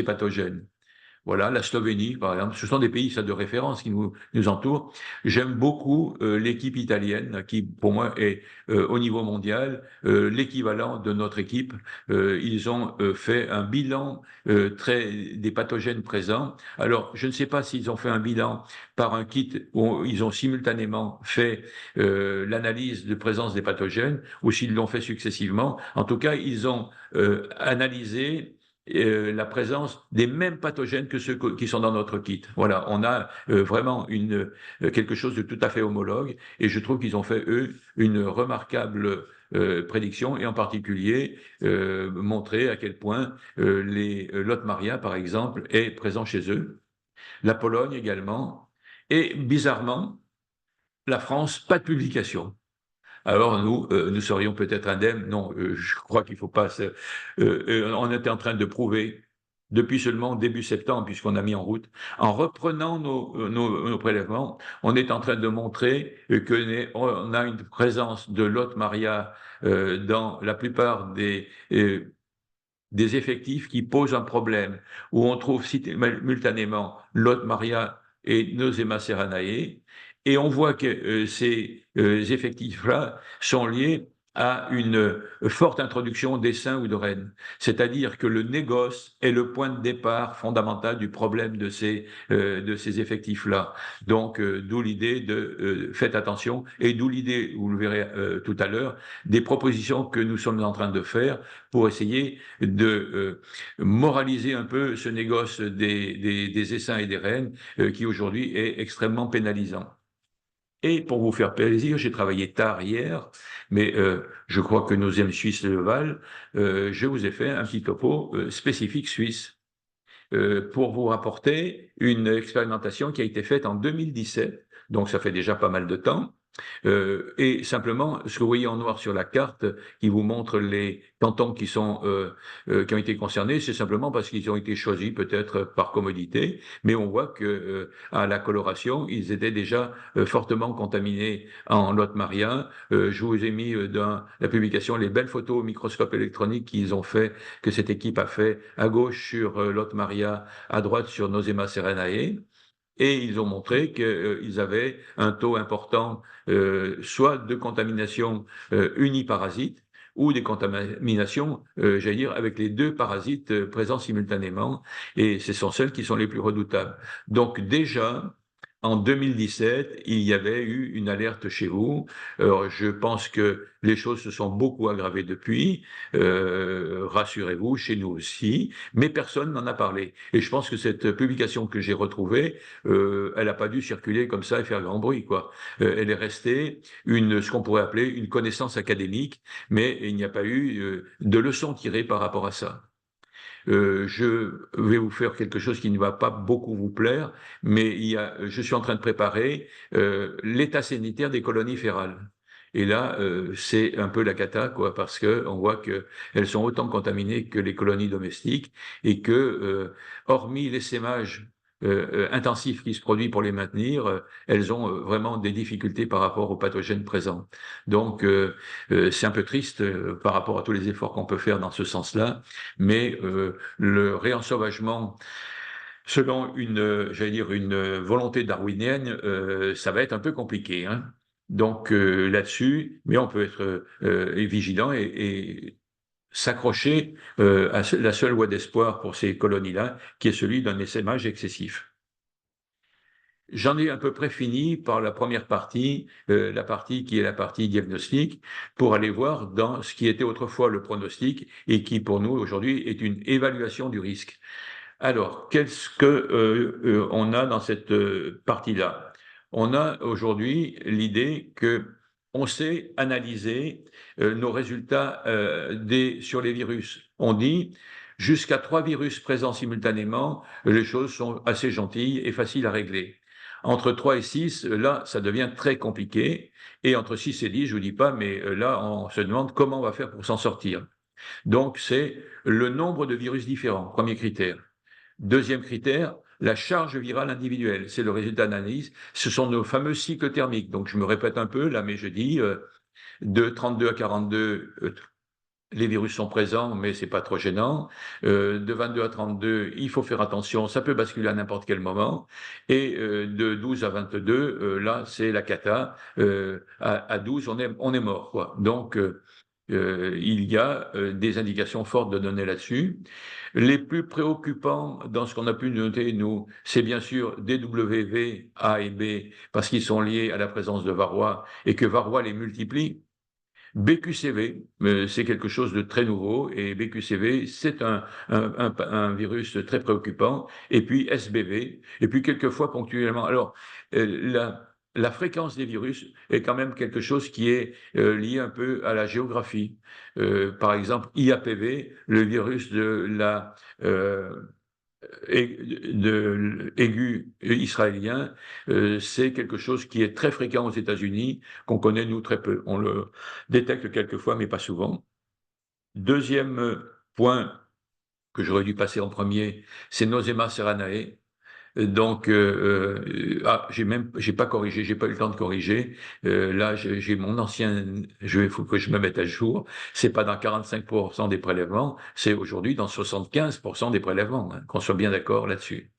pathogènes. Voilà, la Slovénie, par exemple, ce sont des pays de référence qui nous entourent. J'aime beaucoup l'équipe italienne, qui pour moi est au niveau mondial l'équivalent de notre équipe. Ils ont fait un bilan des pathogènes présents. Alors, je ne sais pas s'ils ont fait un bilan par un kit où ils ont simultanément fait l'analyse de présence des pathogènes ou s'ils l'ont fait successivement. En tout cas, ils ont analysé la présence des mêmes pathogènes que ceux qui sont dans notre kit. Voilà, on a vraiment quelque chose de tout à fait homologue, et je trouve qu'ils ont fait, eux, une remarquable prédiction, et en particulier montrer à quel point Lotmaria, par exemple, est présent chez eux, la Pologne également, et bizarrement, la France, pas de publication. Alors nous serions peut-être indemnes. Non, je crois qu'il faut pas. On était en train de prouver depuis seulement début septembre, puisqu'on a mis en route, en reprenant nos prélèvements, on est en train de montrer qu'on a une présence de Lotmaria dans la plupart des effectifs qui posent un problème, où on trouve simultanément Lotmaria et Nosema ceranae, et on voit que ces effectifs-là sont liés à une forte introduction d'essaims ou de rennes. C'est-à-dire que le négoce est le point de départ fondamental du problème de ces effectifs-là. Donc, d'où l'idée de faites attention, et d'où l'idée, vous le verrez tout à l'heure, des propositions que nous sommes en train de faire pour essayer de moraliser un peu ce négoce des essaims et des rennes qui aujourd'hui est extrêmement pénalisant. Et pour vous faire plaisir, j'ai travaillé tard hier, mais je crois que nos amis suisses le valent. Je vous ai fait un petit topo spécifique suisse pour vous rapporter une expérimentation qui a été faite en 2017, donc ça fait déjà pas mal de temps. Et simplement, ce que vous voyez en noir sur la carte, qui vous montre les cantons qui ont été concernés, c'est simplement parce qu'ils ont été choisis peut-être par commodité, mais on voit que à la coloration, ils étaient déjà fortement contaminés en Lot-Maria. Je vous ai mis dans la publication les belles photos au microscope électronique que cette équipe a fait à gauche sur Lot-Maria, à droite sur Nosema ceranae. Et ils ont montré qu'ils avaient un taux important, soit de contamination uniparasite, ou des contaminations, j'allais dire, avec les deux parasites présents simultanément, et ce sont celles qui sont les plus redoutables. Donc déjà, en 2017, il y avait eu une alerte chez vous. Alors, je pense que les choses se sont beaucoup aggravées depuis. Rassurez-vous, chez nous aussi, mais personne n'en a parlé. Et je pense que cette publication que j'ai retrouvée, elle n'a pas dû circuler comme ça et faire grand bruit, quoi. Elle est restée ce qu'on pourrait appeler une connaissance académique, mais il n'y a pas eu de leçons tirées par rapport à ça. Je vais vous faire quelque chose qui ne va pas beaucoup vous plaire, mais je suis en train de préparer l'état sanitaire des colonies férales. Et là, c'est un peu la cata, quoi, parce que on voit que elles sont autant contaminées que les colonies domestiques, et que, hormis l'essaimage intensif qui se produit pour les maintenir, elles ont vraiment des difficultés par rapport aux pathogènes présents. Donc, c'est un peu triste par rapport à tous les efforts qu'on peut faire dans ce sens-là, mais le réensauvagement, selon j'allais dire, une volonté darwinienne, ça va être un peu compliqué, hein. Donc là-dessus, mais on peut être vigilant et s'accrocher à la seule voie d'espoir pour ces colonies-là, qui est celui d'un essaimage excessif. J'en ai à peu près fini par la première partie, la partie qui est la partie diagnostic, pour aller voir dans ce qui était autrefois le pronostic et qui pour nous aujourd'hui est une évaluation du risque. Alors, qu'est-ce que on a dans cette partie-là? On a aujourd'hui l'idée que on sait analyser nos résultats sur les virus. On dit Jusqu'à 3 virus présents simultanément, les choses sont assez gentilles et faciles à régler. Entre 3 et 6, là, ça devient très compliqué. Et entre 6 et 10, je vous dis pas, mais là, on se demande comment on va faire pour s'en sortir. Donc, c'est le nombre de virus différents, premier critère. Deuxième critère, la charge virale individuelle. C'est le résultat d'analyse. Ce sont nos fameux cycles thermiques. Donc, je me répète un peu, là, mais je dis de 32 à 42, les virus sont présents, mais c'est pas trop gênant. De 22 à 32, il faut faire attention, ça peut basculer à n'importe quel moment. Et de 12 à 22, là, c'est la cata. À 12, on est mort, quoi. Donc, il y a des indications fortes de données là-dessus. Les plus préoccupants dans ce qu'on a pu noter, nous, c'est bien sûr DWV A et B, parce qu'ils sont liés à la présence de varroa et que varroa les multiplie. BQCV, c'est quelque chose de très nouveau et BQCV, c'est un virus très préoccupant. Et puis SBV, et puis quelquefois ponctuellement. Alors, la fréquence des virus est quand même quelque chose qui est lié un peu à la géographie. Par exemple, IAPV, le virus de la aigu israélien, c'est quelque chose qui est très fréquent aux États-Unis, qu'on connaît nous très peu. On le détecte quelquefois, mais pas souvent. Deuxième point que j'aurais dû passer en premier, c'est Nosema serranae. Donc, j'ai pas corrigé, j'ai pas eu le temps de corriger. Là, j'ai mon ancien, il faut que je me mette à jour. C'est pas dans 45% des prélèvements, c'est aujourd'hui dans 75% des prélèvements, hein, qu'on soit bien d'accord là-dessus.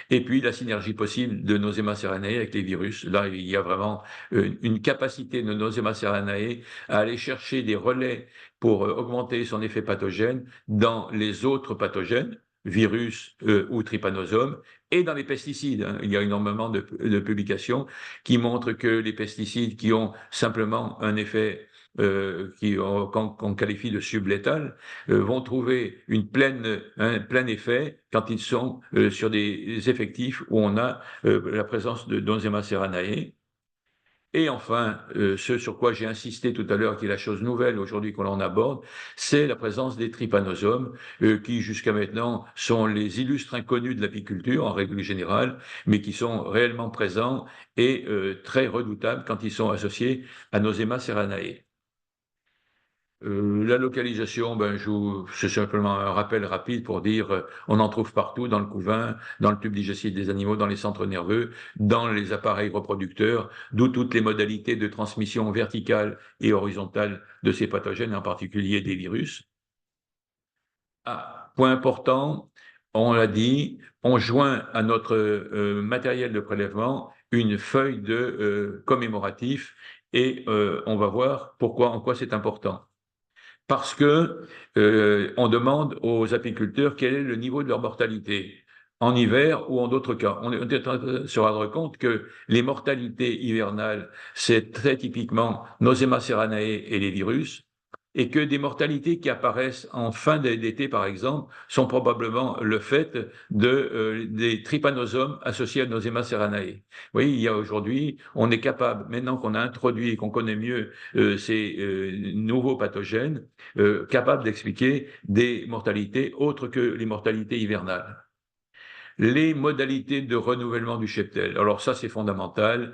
Et puis, la synergie possible de Nosema serranae avec les virus. Là, il y a vraiment une capacité de Nosema serranae à aller chercher des relais pour augmenter son effet pathogène dans les autres pathogènes, virus ou trypanosomes, et dans les pesticides. Hein. Il y a énormément de publications qui montrent que les pesticides qui ont simplement un effet qu'on qualifie de sublétal, vont trouver un plein effet quand ils sont sur des effectifs où on a la présence de Donzema serranae. Et enfin, ce sur quoi j'ai insisté tout à l'heure, qui est la chose nouvelle aujourd'hui qu'on en aborde, c'est la présence des trypanosomes, qui jusqu'à maintenant sont les illustres inconnus de l'apiculture en règle générale, mais qui sont réellement présents et très redoutables quand ils sont associés à Nosema serranae. La localisation, c'est simplement un rappel rapide pour dire on en trouve partout, dans le couvain, dans le tube digestif des animaux, dans les centres nerveux, dans les appareils reproducteurs, d'où toutes les modalités de transmission verticale et horizontale de ces pathogènes, en particulier des virus. Point important, on l'a dit, on joint à notre matériel de prélèvement une feuille de commémoratif et on va voir en quoi c'est important. Parce que on demande aux apiculteurs quel est le niveau de leur mortalité en hiver ou en d'autres cas. On est en train de se rendre compte que les mortalités hivernales, c'est très typiquement Nosema serranae et les virus, et que des mortalités qui apparaissent en fin d'été, par exemple, sont probablement le fait des trypanosomes associés à Nosema serranae. Vous voyez, il y a aujourd'hui, on est capable, maintenant qu'on a introduit et qu'on connaît mieux ces nouveaux pathogènes, capable d'expliquer des mortalités autres que les mortalités hivernales. Les modalités de renouvellement du cheptel. Alors ça, c'est fondamental.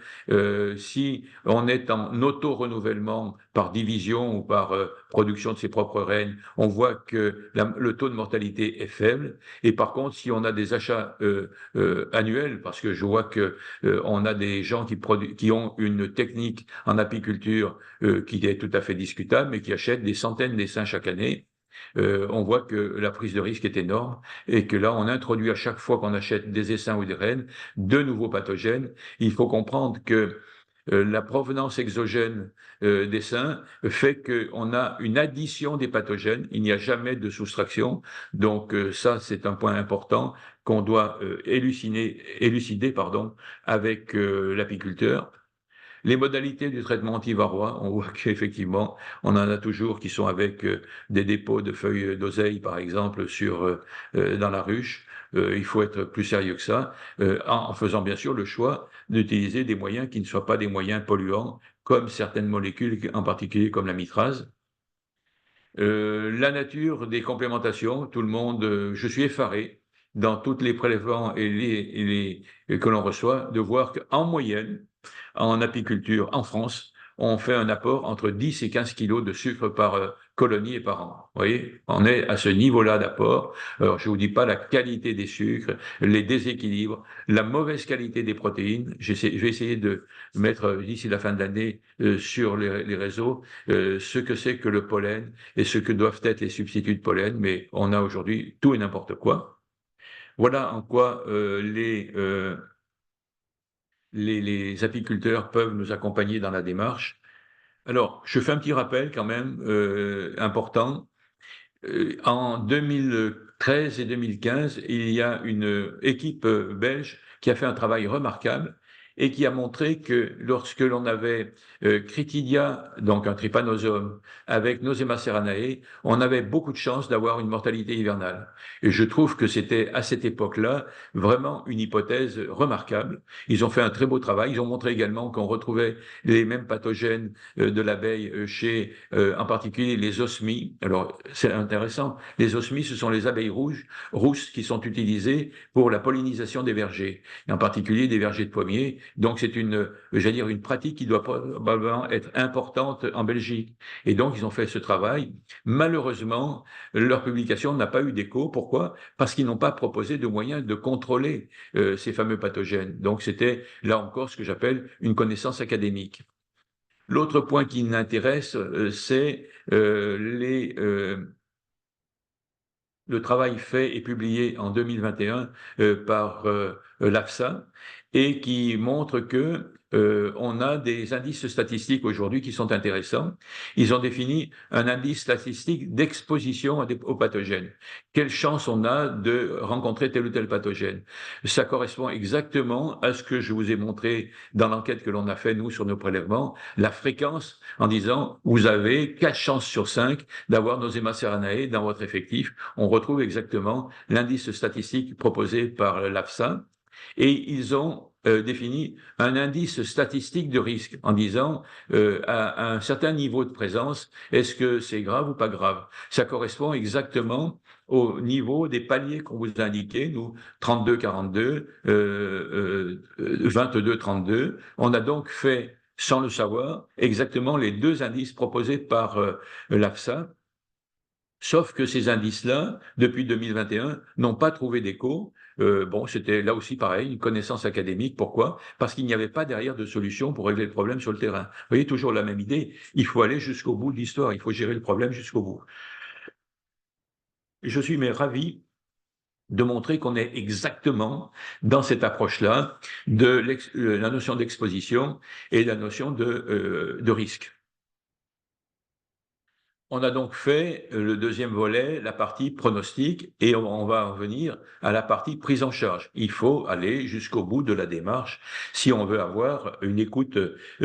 Si on est en auto-renouvellement par division ou par production de ses propres reines, on voit que le taux de mortalité est faible. Et par contre, si on a des achats annuels, parce que je vois que on a des gens qui ont une technique en apiculture qui est tout à fait discutable, mais qui achètent des centaines d'essaims chaque année, on voit que la prise de risque est énorme et que là, on introduit à chaque fois qu'on achète des essaims ou des rennes de nouveaux pathogènes. Il faut comprendre que la provenance exogène d'essaims fait qu'on a une addition des pathogènes, il n'y a jamais de soustraction. Donc ça, c'est un point important qu'on doit élucider avec l'apiculteur. Les modalités du traitement antivarrois, on voit qu'effectivement, on en a toujours qui sont avec des dépôts de feuilles d'oseille, par exemple, dans la ruche. Il faut être plus sérieux que ça, en faisant bien sûr le choix d'utiliser des moyens qui ne soient pas des moyens polluants, comme certaines molécules, en particulier comme la mitrase. La nature des complémentations, tout le monde, je suis effaré dans tous les prélèvements que l'on reçoit de voir qu'en moyenne, en apiculture en France, on fait un apport entre 10 et 15 kilos de sucre par colonie et par an. Vous voyez, on est à ce niveau-là d'apport. Alors, je vous dis pas la qualité des sucres, les déséquilibres, la mauvaise qualité des protéines. Je vais essayer de mettre d'ici la fin de l'année sur les réseaux ce que c'est que le pollen et ce que doivent être les substituts de pollen, mais on a aujourd'hui tout et n'importe quoi. Voilà en quoi les apiculteurs peuvent nous accompagner dans la démarche. Alors, je fais un petit rappel quand même important. En 2013 et 2015, il y a une équipe belge qui a fait un travail remarquable et qui a montré que lorsque l'on avait Critidia, donc un trypanosome, avec Nosema ceranae, on avait beaucoup de chances d'avoir une mortalité hivernale. Et je trouve que c'était à cette époque-là vraiment une hypothèse remarquable. Ils ont fait un très beau travail. Ils ont montré également qu'on retrouvait les mêmes pathogènes de l'abeille chez, en particulier, les osmies. Alors, c'est intéressant. Les osmies, ce sont les abeilles rousses qui sont utilisées pour la pollinisation des vergers, et en particulier des vergers de pommiers. Donc, c'est j'allais dire, une pratique qui doit probablement être importante en Belgique. Et donc, ils ont fait ce travail. Malheureusement, leur publication n'a pas eu d'écho. Pourquoi? Parce qu'ils n'ont pas proposé de moyens de contrôler ces fameux pathogènes. Donc, c'était là encore ce que j'appelle une connaissance académique. L'autre point qui m'intéresse, c'est le travail fait et publié en 2021 par l'AFSA et qui montre que on a des indices statistiques aujourd'hui qui sont intéressants. Ils ont défini un indice statistique d'exposition aux pathogènes. Quelle chance on a de rencontrer tel ou tel pathogène. Ça correspond exactement à ce que je vous ai montré dans l'enquête que l'on a fait, nous, sur nos prélèvements, la fréquence en disant, vous avez 4 chances sur 5 d'avoir Nosema ceranae dans votre effectif. On retrouve exactement l'indice statistique proposé par l'AFSA et ils ont défini un indice statistique de risque en disant à un certain niveau de présence, est-ce que c'est grave ou pas grave? Ça correspond exactement au niveau des paliers qu'on vous a indiqués, nous, 32-42, 22-32. On a donc fait, sans le savoir, exactement les deux indices proposés par l'AFSA. Sauf que ces indices-là, depuis 2021, n'ont pas trouvé d'écho. Bon, c'était là aussi pareil, une connaissance académique. Pourquoi? Parce qu'il n'y avait pas derrière de solution pour régler le problème sur le terrain. Vous voyez, toujours la même idée. Il faut aller jusqu'au bout de l'histoire. Il faut gérer le problème jusqu'au bout. Je suis mais ravi de montrer qu'on est exactement dans cette approche-là de la notion d'exposition et la notion de risque. On a donc fait le deuxième volet, la partie pronostic, et on va en venir à la partie prise en charge. Il faut aller jusqu'au bout de la démarche si on veut avoir une écoute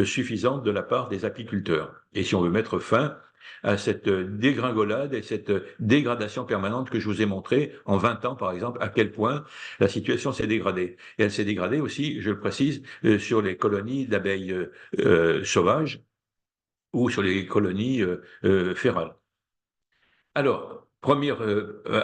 suffisante de la part des apiculteurs. Et si on veut mettre fin à cette dégringolade et cette dégradation permanente que je vous ai montré en 20 ans, par exemple, à quel point la situation s'est dégradée. Et elle s'est dégradée aussi, je le précise, sur les colonies d'abeilles sauvages ou sur les colonies férales. Alors, première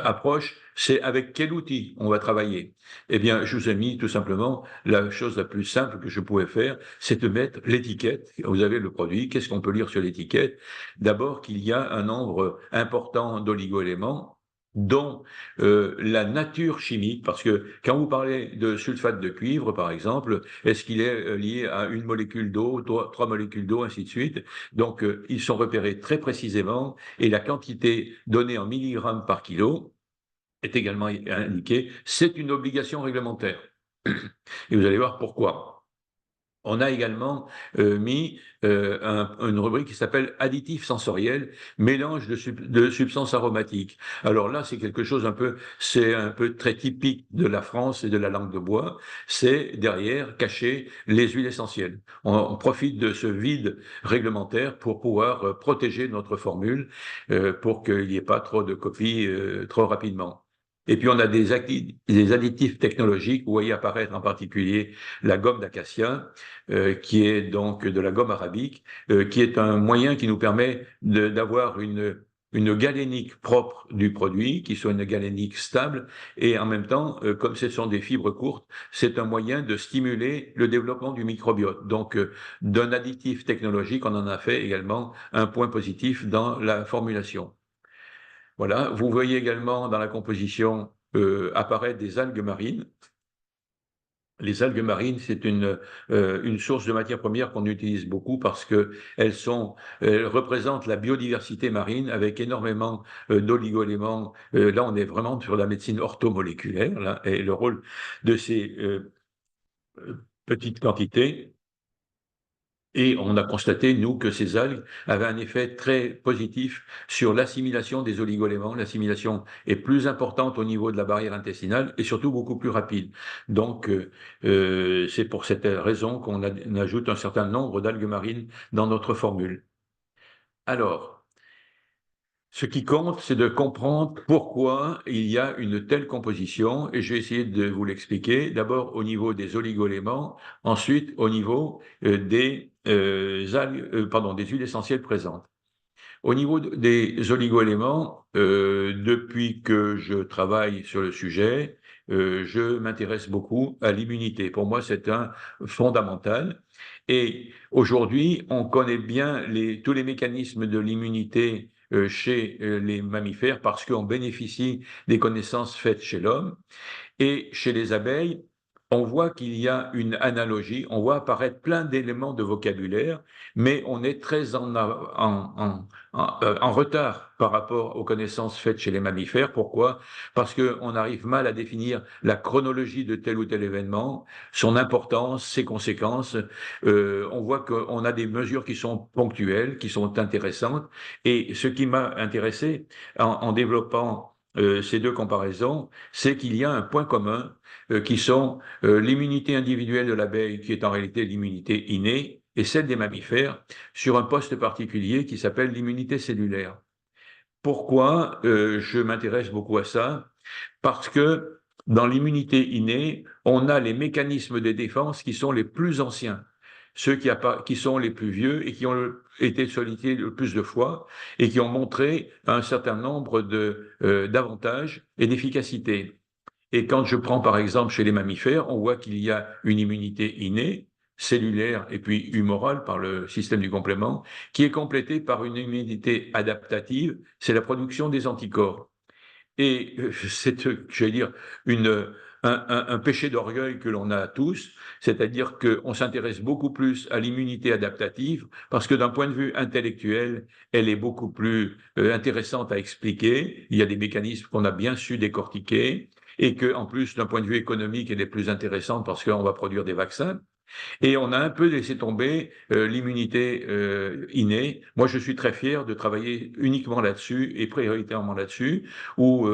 approche, c'est avec quel outil on va travailler? Eh bien, je vous ai mis tout simplement la chose la plus simple que je pouvais faire, c'est de mettre l'étiquette. Vous avez le produit, qu'est-ce qu'on peut lire sur l'étiquette? D'abord qu'il y a un nombre important d'oligo-éléments dont la nature chimique, parce que quand vous parlez de sulfate de cuivre, par exemple, est-ce qu'il est lié à une molécule d'eau, trois molécules d'eau, ainsi de suite? Donc, ils sont repérés très précisément et la quantité donnée en milligrammes par kilo est également indiquée. C'est une obligation réglementaire. Et vous allez voir pourquoi. On a également mis une rubrique qui s'appelle additifs sensoriels, mélange de substances aromatiques. Alors là, c'est quelque chose c'est un peu très typique de la France et de la langue de bois. C'est derrière caché les huiles essentielles. On profite de ce vide réglementaire pour pouvoir protéger notre formule pour qu'il n'y ait pas trop de copies trop rapidement. Et puis on a des additifs technologiques. Vous voyez apparaître en particulier la gomme d'acacia, qui est donc de la gomme arabique, qui est un moyen qui nous permet d'avoir une une galénique propre du produit, qui soit une galénique stable, et en même temps, comme ce sont des fibres courtes, c'est un moyen de stimuler le développement du microbiote. Donc, d'un additif technologique, on en a fait également un point positif dans la formulation. Voilà, vous voyez également dans la composition apparaître des algues marines. Les algues marines, c'est une source de matière première qu'on utilise beaucoup parce que elles représentent la biodiversité marine avec énormément d'oligoéléments. Là, on est vraiment sur la médecine orthomoléculaire, là, et le rôle de ces petites quantités. Et on a constaté, nous, que ces algues avaient un effet très positif sur l'assimilation des oligoéléments. L'assimilation est plus importante au niveau de la barrière intestinale et surtout beaucoup plus rapide. Donc, c'est pour cette raison qu'on ajoute un certain nombre d'algues marines dans notre formule. Alors, ce qui compte, c'est de comprendre pourquoi il y a une telle composition, et je vais essayer de vous l'expliquer. D'abord au niveau des oligoéléments, ensuite au niveau des des huiles essentielles présentes. Au niveau des oligoéléments, depuis que je travaille sur le sujet, je m'intéresse beaucoup à l'immunité. Pour moi, c'est un fondamental. Et aujourd'hui, on connaît bien tous les mécanismes de l'immunité chez les mammifères parce qu'on bénéficie des connaissances faites chez l'homme. Et chez les abeilles, on voit qu'il y a une analogie, on voit apparaître plein d'éléments de vocabulaire, mais on est très en retard par rapport aux connaissances faites chez les mammifères. Pourquoi? Parce qu'on arrive mal à définir la chronologie de tel ou tel événement, son importance, ses conséquences. On voit qu'on a des mesures qui sont ponctuelles, qui sont intéressantes. Et ce qui m'a intéressé en développant ces deux comparaisons, c'est qu'il y a un point commun qui sont l'immunité individuelle de l'abeille, qui est en réalité l'immunité innée, et celle des mammifères, sur un poste particulier qui s'appelle l'immunité cellulaire. Pourquoi je m'intéresse beaucoup à ça? Parce que dans l'immunité innée, on a les mécanismes de défense qui sont les plus anciens, ceux qui sont les plus vieux et qui ont été sollicités le plus de fois et qui ont montré un certain nombre d'avantages et d'efficacité. Et quand je prends par exemple chez les mammifères, on voit qu'il y a une immunité innée, cellulaire et puis humorale par le système du complément, qui est complétée par une immunité adaptative, c'est la production des anticorps. Et c'est, j'allais dire, un péché d'orgueil que l'on a tous, c'est-à-dire qu'on s'intéresse beaucoup plus à l'immunité adaptative, parce que d'un point de vue intellectuel, elle est beaucoup plus intéressante à expliquer. Il y a des mécanismes qu'on a bien su décortiquer, et que, en plus, d'un point de vue économique, elle est plus intéressante parce qu'on va produire des vaccins. Et on a un peu laissé tomber l'immunité innée. Moi, je suis très fier de travailler uniquement là-dessus et prioritairement là-dessus, où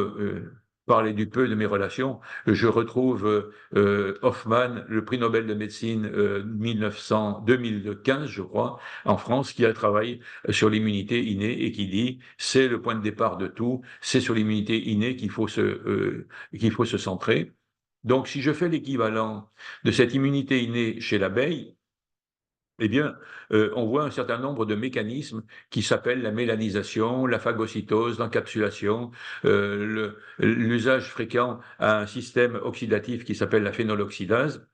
parler du peu de mes relations, je retrouve Hoffman, le prix Nobel de médecine 2015, je crois, en France, qui a travaillé sur l'immunité innée et qui dit c'est le point de départ de tout, c'est sur l'immunité innée qu'il faut se centrer. Donc, si je fais l'équivalent de cette immunité innée chez l'abeille, eh bien, on voit un certain nombre de mécanismes qui s'appellent la mélanisation, la phagocytose, l'encapsulation, l'usage fréquent à un système oxydatif qui s'appelle la phénoloxydase.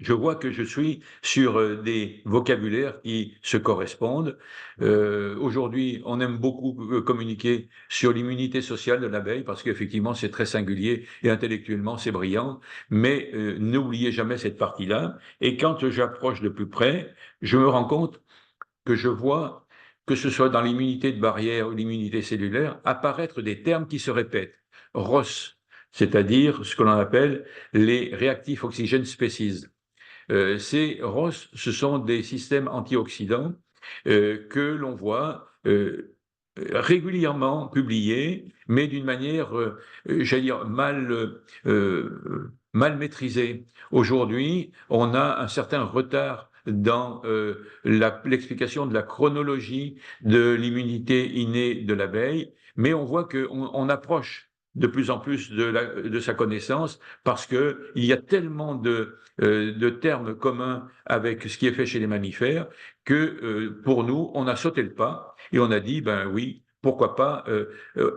Je vois que je suis sur des vocabulaires qui se correspondent. Aujourd'hui, on aime beaucoup communiquer sur l'immunité sociale de l'abeille parce qu'effectivement, c'est très singulier et intellectuellement, c'est brillant. Mais n'oubliez jamais cette partie-là. Et quand j'approche de plus près, je me rends compte que je vois, que ce soit dans l'immunité de barrière ou l'immunité cellulaire, apparaître des termes qui se répètent. ROS, c'est-à-dire ce que l'on appelle les réactifs oxygène species. Ces ROS, ce sont des systèmes antioxydants que l'on voit régulièrement publiés, mais d'une manière, j'allais dire, mal maîtrisée. Aujourd'hui, on a un certain retard dans l'explication de la chronologie de l'immunité innée de l'abeille, mais on voit qu'on approche de plus en plus de sa connaissance parce qu'il y a tellement de termes communs avec ce qui est fait chez les mammifères que pour nous, on a sauté le pas et on a dit, ben oui, pourquoi pas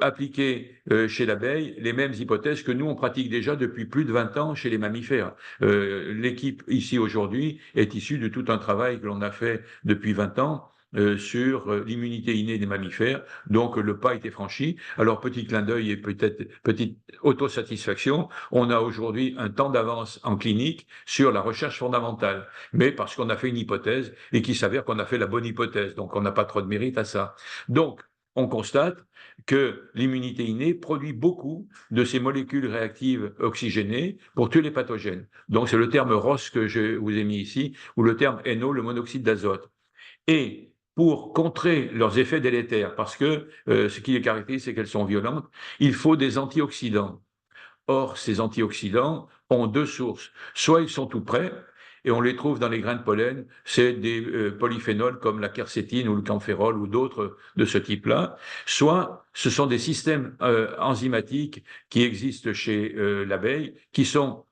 appliquer chez l'abeille les mêmes hypothèses que nous, on pratique déjà depuis plus de 20 ans chez les mammifères. L'équipe ici aujourd'hui est issue de tout un travail que l'on a fait depuis 20 ans sur l'immunité innée des mammifères. Donc le pas a été franchi. Alors petit clin d'œil et peut-être petite autosatisfaction, on a aujourd'hui un temps d'avance en clinique sur la recherche fondamentale, mais parce qu'on a fait une hypothèse et qu'il s'avère qu'on a fait la bonne hypothèse. Donc on n'a pas trop de mérite à ça. Donc on constate que l'immunité innée produit beaucoup de ces molécules réactives oxygénées pour tuer les pathogènes. Donc c'est le terme ROS que je vous ai mis ici, ou le terme NO, le monoxyde d'azote. Et pour contrer leurs effets délétères, parce que ce qui les caractérise, c'est qu'elles sont violentes, il faut des antioxydants. Or, ces antioxydants ont deux sources. Soit ils sont tout prêts, et on les trouve dans les grains de pollen, c'est des polyphénols comme la quercétine ou le camphérol ou d'autres de ce type-là. Soit ce sont des systèmes enzymatiques qui existent chez l'abeille, qui sont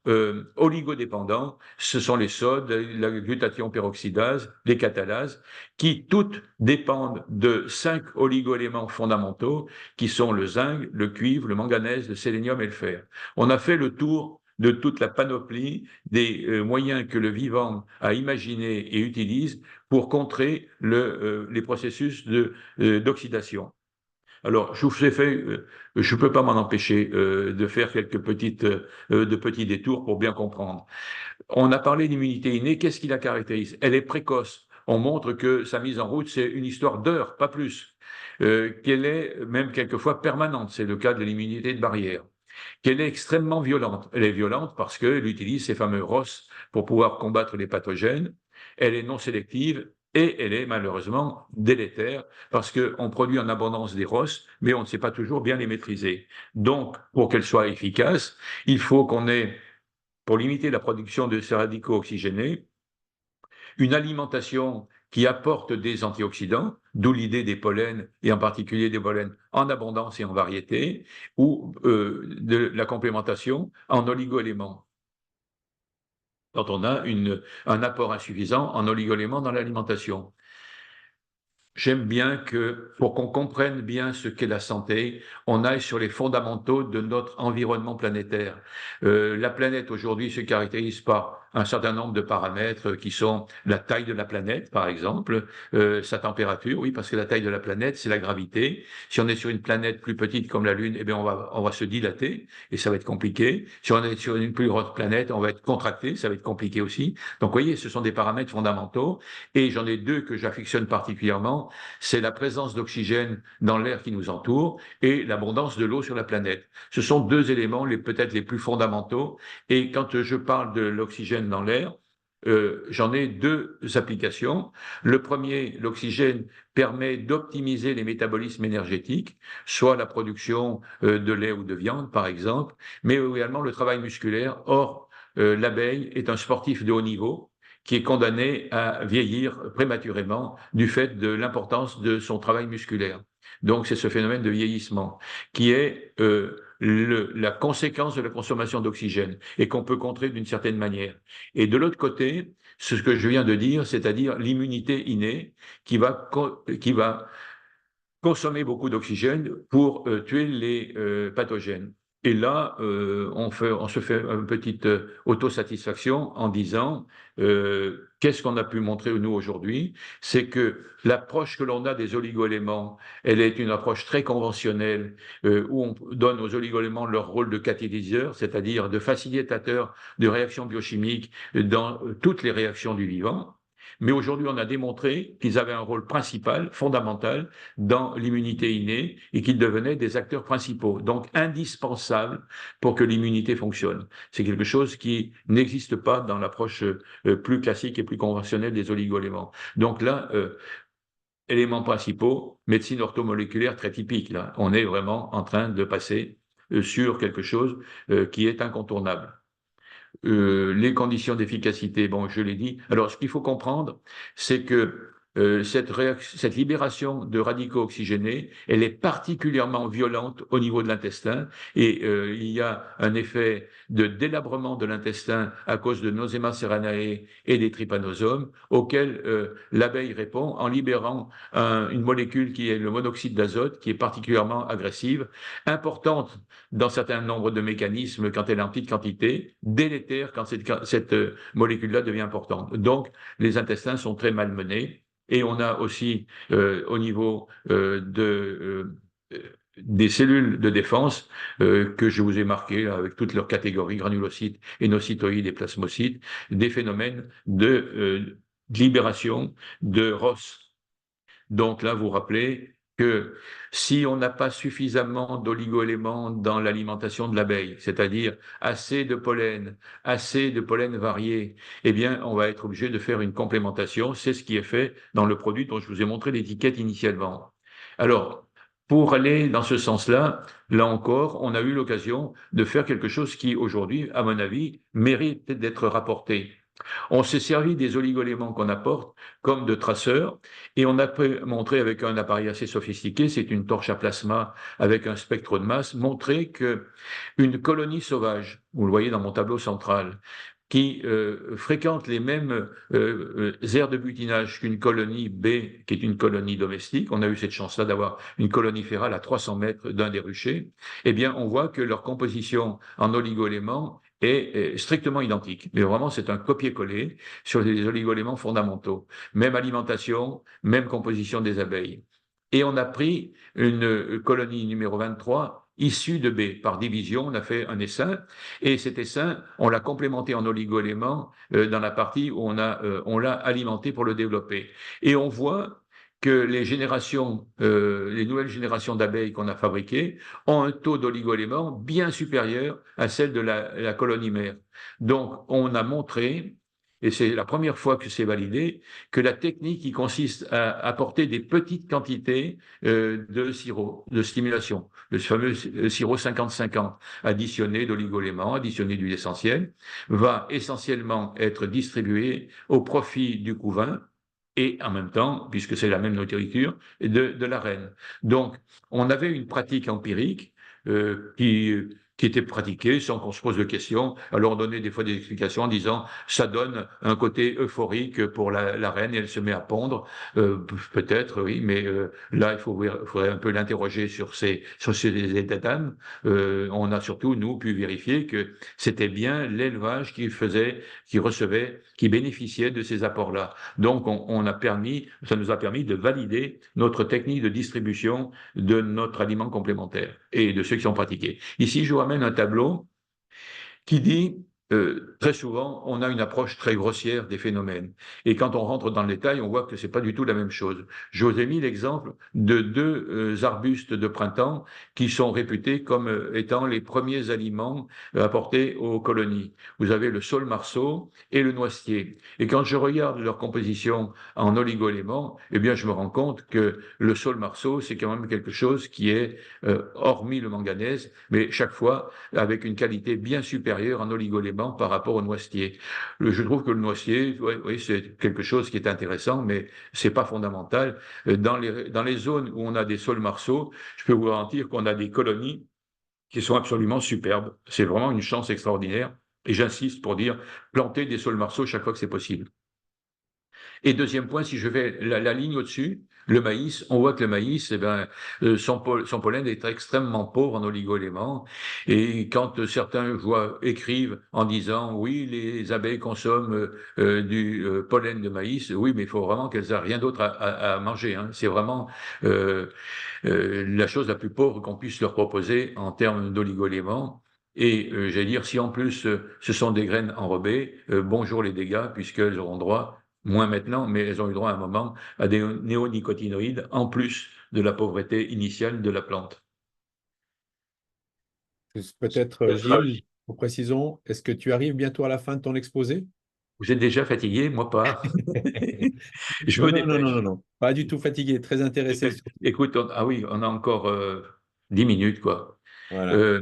oligodépendants. Ce sont les sodes, la glutathion peroxydase, les catalases, qui toutes dépendent de 5 oligoéléments fondamentaux, qui sont le zinc, le cuivre, le manganèse, le sélénium et le fer. On a fait le tour de toute la panoplie des moyens que le vivant a imaginés et utilise pour contrer les processus d'oxydation. Alors, je vous ai fait, je ne peux pas m'en empêcher de faire quelques de petits détours pour bien comprendre. On a parlé d'immunité innée, qu'est-ce qui la caractérise? Elle est précoce. On montre que sa mise en route, c'est une histoire d'heures, pas plus. Qu'elle est même quelquefois permanente, c'est le cas de l'immunité de barrière. Qu'elle est extrêmement violente. Elle est violente parce qu'elle utilise ces fameux ROS pour pouvoir combattre les pathogènes. Elle est non sélective et elle est malheureusement délétère parce qu'on produit en abondance des ROS, mais on ne sait pas toujours bien les maîtriser. Donc, pour qu'elle soit efficace, il faut qu'on ait, pour limiter la production de ces radicaux oxygénés, une alimentation qui apporte des antioxydants, d'où l'idée des pollens, et en particulier des pollens en abondance et en variété, ou de la complémentation en oligoéléments, quand on a un apport insuffisant en oligoéléments dans l'alimentation. J'aime bien que, pour qu'on comprenne bien ce qu'est la santé, on aille sur les fondamentaux de notre environnement planétaire. La planète aujourd'hui se caractérise par un certain nombre de paramètres qui sont la taille de la planète, par exemple, sa température, oui, parce que la taille de la planète, c'est la gravité. Si on est sur une planète plus petite comme la Lune, eh bien, on va se dilater et ça va être compliqué. Si on est sur une plus grosse planète, on va être contracté, ça va être compliqué aussi. Donc, vous voyez, ce sont des paramètres fondamentaux et j'en ai deux que j'affectionne particulièrement. C'est la présence d'oxygène dans l'air qui nous entoure et l'abondance de l'eau sur la planète. Ce sont deux éléments peut-être les plus fondamentaux. Et quand je parle de l'oxygène dans l'air, j'en ai deux applications. Le premier, l'oxygène permet d'optimiser les métabolismes énergétiques, soit la production de lait ou de viande, par exemple, mais également le travail musculaire. Or, l'abeille est un sportif de haut niveau qui est condamné à vieillir prématurément du fait de l'importance de son travail musculaire. Donc, c'est ce phénomène de vieillissement qui est la conséquence de la consommation d'oxygène et qu'on peut contrer d'une certaine manière. Et de l'autre côté, ce que je viens de dire, c'est-à-dire l'immunité innée qui va consommer beaucoup d'oxygène pour tuer les pathogènes. Et là, on se fait une petite autosatisfaction en disant qu'est-ce qu'on a pu montrer nous aujourd'hui? C'est que l'approche que l'on a des oligoéléments, elle est une approche très conventionnelle où on donne aux oligoéléments leur rôle de catalyseur, c'est-à-dire de facilitateur de réactions biochimiques dans toutes les réactions du vivant. Mais aujourd'hui, on a démontré qu'ils avaient un rôle principal, fondamental, dans l'immunité innée et qu'ils devenaient des acteurs principaux, donc indispensables pour que l'immunité fonctionne. C'est quelque chose qui n'existe pas dans l'approche plus classique et plus conventionnelle des oligoéléments. Donc là, éléments principaux, médecine orthomoléculaire très typique. Là, on est vraiment en train de passer sur quelque chose qui est incontournable. Les conditions d'efficacité, bon, je l'ai dit. Alors, ce qu'il faut comprendre, c'est que cette libération de radicaux oxygénés, elle est particulièrement violente au niveau de l'intestin et il y a un effet de délabrement de l'intestin à cause de Nosema ceranae et des trypanosomes auquel l'abeille répond en libérant une molécule qui est le monoxyde d'azote qui est particulièrement agressive, importante dans certains nombres de mécanismes quand elle est en petite quantité, délétère quand cette molécule-là devient importante. Donc, les intestins sont très malmenés. Et on a aussi au niveau des cellules de défense que je vous ai marquées avec toutes leurs catégories, granulocytes, hénocytoïdes et plasmocytes, des phénomènes de libération de ROS. Donc là, vous vous rappelez que si on n'a pas suffisamment d'oligoéléments dans l'alimentation de l'abeille, c'est-à-dire assez de pollen variés, eh bien, on va être obligé de faire une complémentation. C'est ce qui est fait dans le produit dont je vous ai montré l'étiquette initialement. Alors, pour aller dans ce sens-là, là encore, on a eu l'occasion de faire quelque chose qui, aujourd'hui, à mon avis, mérite d'être rapporté. On s'est servi des oligoéléments qu'on apporte comme de traceurs et on a montré avec un appareil assez sophistiqué, c'est une torche à plasma avec un spectre de masse, montrer que une colonie sauvage, vous le voyez dans mon tableau central, qui fréquente les mêmes aires de butinage qu'une colonie B, qui est une colonie domestique. On a eu cette chance-là d'avoir une colonie férale à 300 mètres d'un des ruchers. Eh bien, on voit que leur composition en oligoéléments est strictement identique. Mais vraiment, c'est un copier-coller sur les oligoéléments fondamentaux. Même alimentation, même composition des abeilles. Et on a pris une colonie numéro 23 issue de B. Par division, on a fait un essaim. Et cet essaim, on l'a complémenté en oligoéléments dans la partie où on l'a alimenté pour le développer. Et on voit que les nouvelles générations d'abeilles qu'on a fabriquées ont un taux d'oligoéléments bien supérieur à celle de la colonie mère. Donc, on a montré, et c'est la première fois que c'est validé, que la technique qui consiste à apporter des petites quantités de sirop, de stimulation, le fameux sirop 50-50, additionné d'oligoéléments, additionné d'huile essentielle, va essentiellement être distribué au profit du couvain et en même temps, puisque c'est la même nourriture, de la reine. Donc, on avait une pratique empirique qui était pratiquée sans qu'on se pose de questions. Alors, on donnait des fois des explications en disant ça donne un côté euphorique pour la reine et elle se met à pondre. Peut-être, oui, mais là, faudrait un peu l'interroger sur ces états d'âme. On a surtout, nous, pu vérifier que c'était bien l'élevage qui recevait, qui bénéficiait de ces apports-là. Donc, ça nous a permis de valider notre technique de distribution de notre aliment complémentaire et de ceux qui sont pratiqués. Ici, je vous ramène un tableau qui dit très souvent, on a une approche très grossière des phénomènes. Et quand on rentre dans le détail, on voit que c'est pas du tout la même chose. Je vous ai mis l'exemple de deux arbustes de printemps qui sont réputés comme étant les premiers aliments apportés aux colonies. Vous avez le saule-marceau et le noisetier. Et quand je regarde leur composition en oligoéléments, eh bien, je me rends compte que le saule-marceau, c'est quand même quelque chose qui est, hormis le manganèse, mais chaque fois avec une qualité bien supérieure en oligoéléments par rapport au noisetier. Je trouve que le noisetier, oui, c'est quelque chose qui est intéressant, mais c'est pas fondamental. Dans les zones où on a des sols marceaux, je peux vous garantir qu'on a des colonies qui sont absolument superbes. C'est vraiment une chance extraordinaire. Et j'insiste pour dire, planter des sols marceaux chaque fois que c'est possible. Et deuxième point, si je vais la ligne au-dessus, le maïs, on voit que le maïs, son pollen est extrêmement pauvre en oligoéléments. Et quand certains écrivent en disant oui, les abeilles consomment du pollen de maïs, oui, mais il faut vraiment qu'elles aient rien d'autre à manger. Hein. C'est vraiment la chose la plus pauvre qu'on puisse leur proposer en termes d'oligoéléments. Et j'allais dire, si en plus ce sont des graines enrobées, bonjour les dégâts, puisqu'elles auront droit moins maintenant, mais elles ont eu droit à un moment à des néonicotinoïdes en plus de la pauvreté initiale de la plante. Peut-être, Gilles, pour précision, est-ce que tu arrives bientôt à la fin de ton exposé? Vous êtes déjà fatigué, moi pas. Je Non, me non, non, non, non, dépêche. non. Pas du tout fatigué, très intéressé surtout. Écoute, ah oui, on a encore 10 minutes, quoi. Voilà, Euh,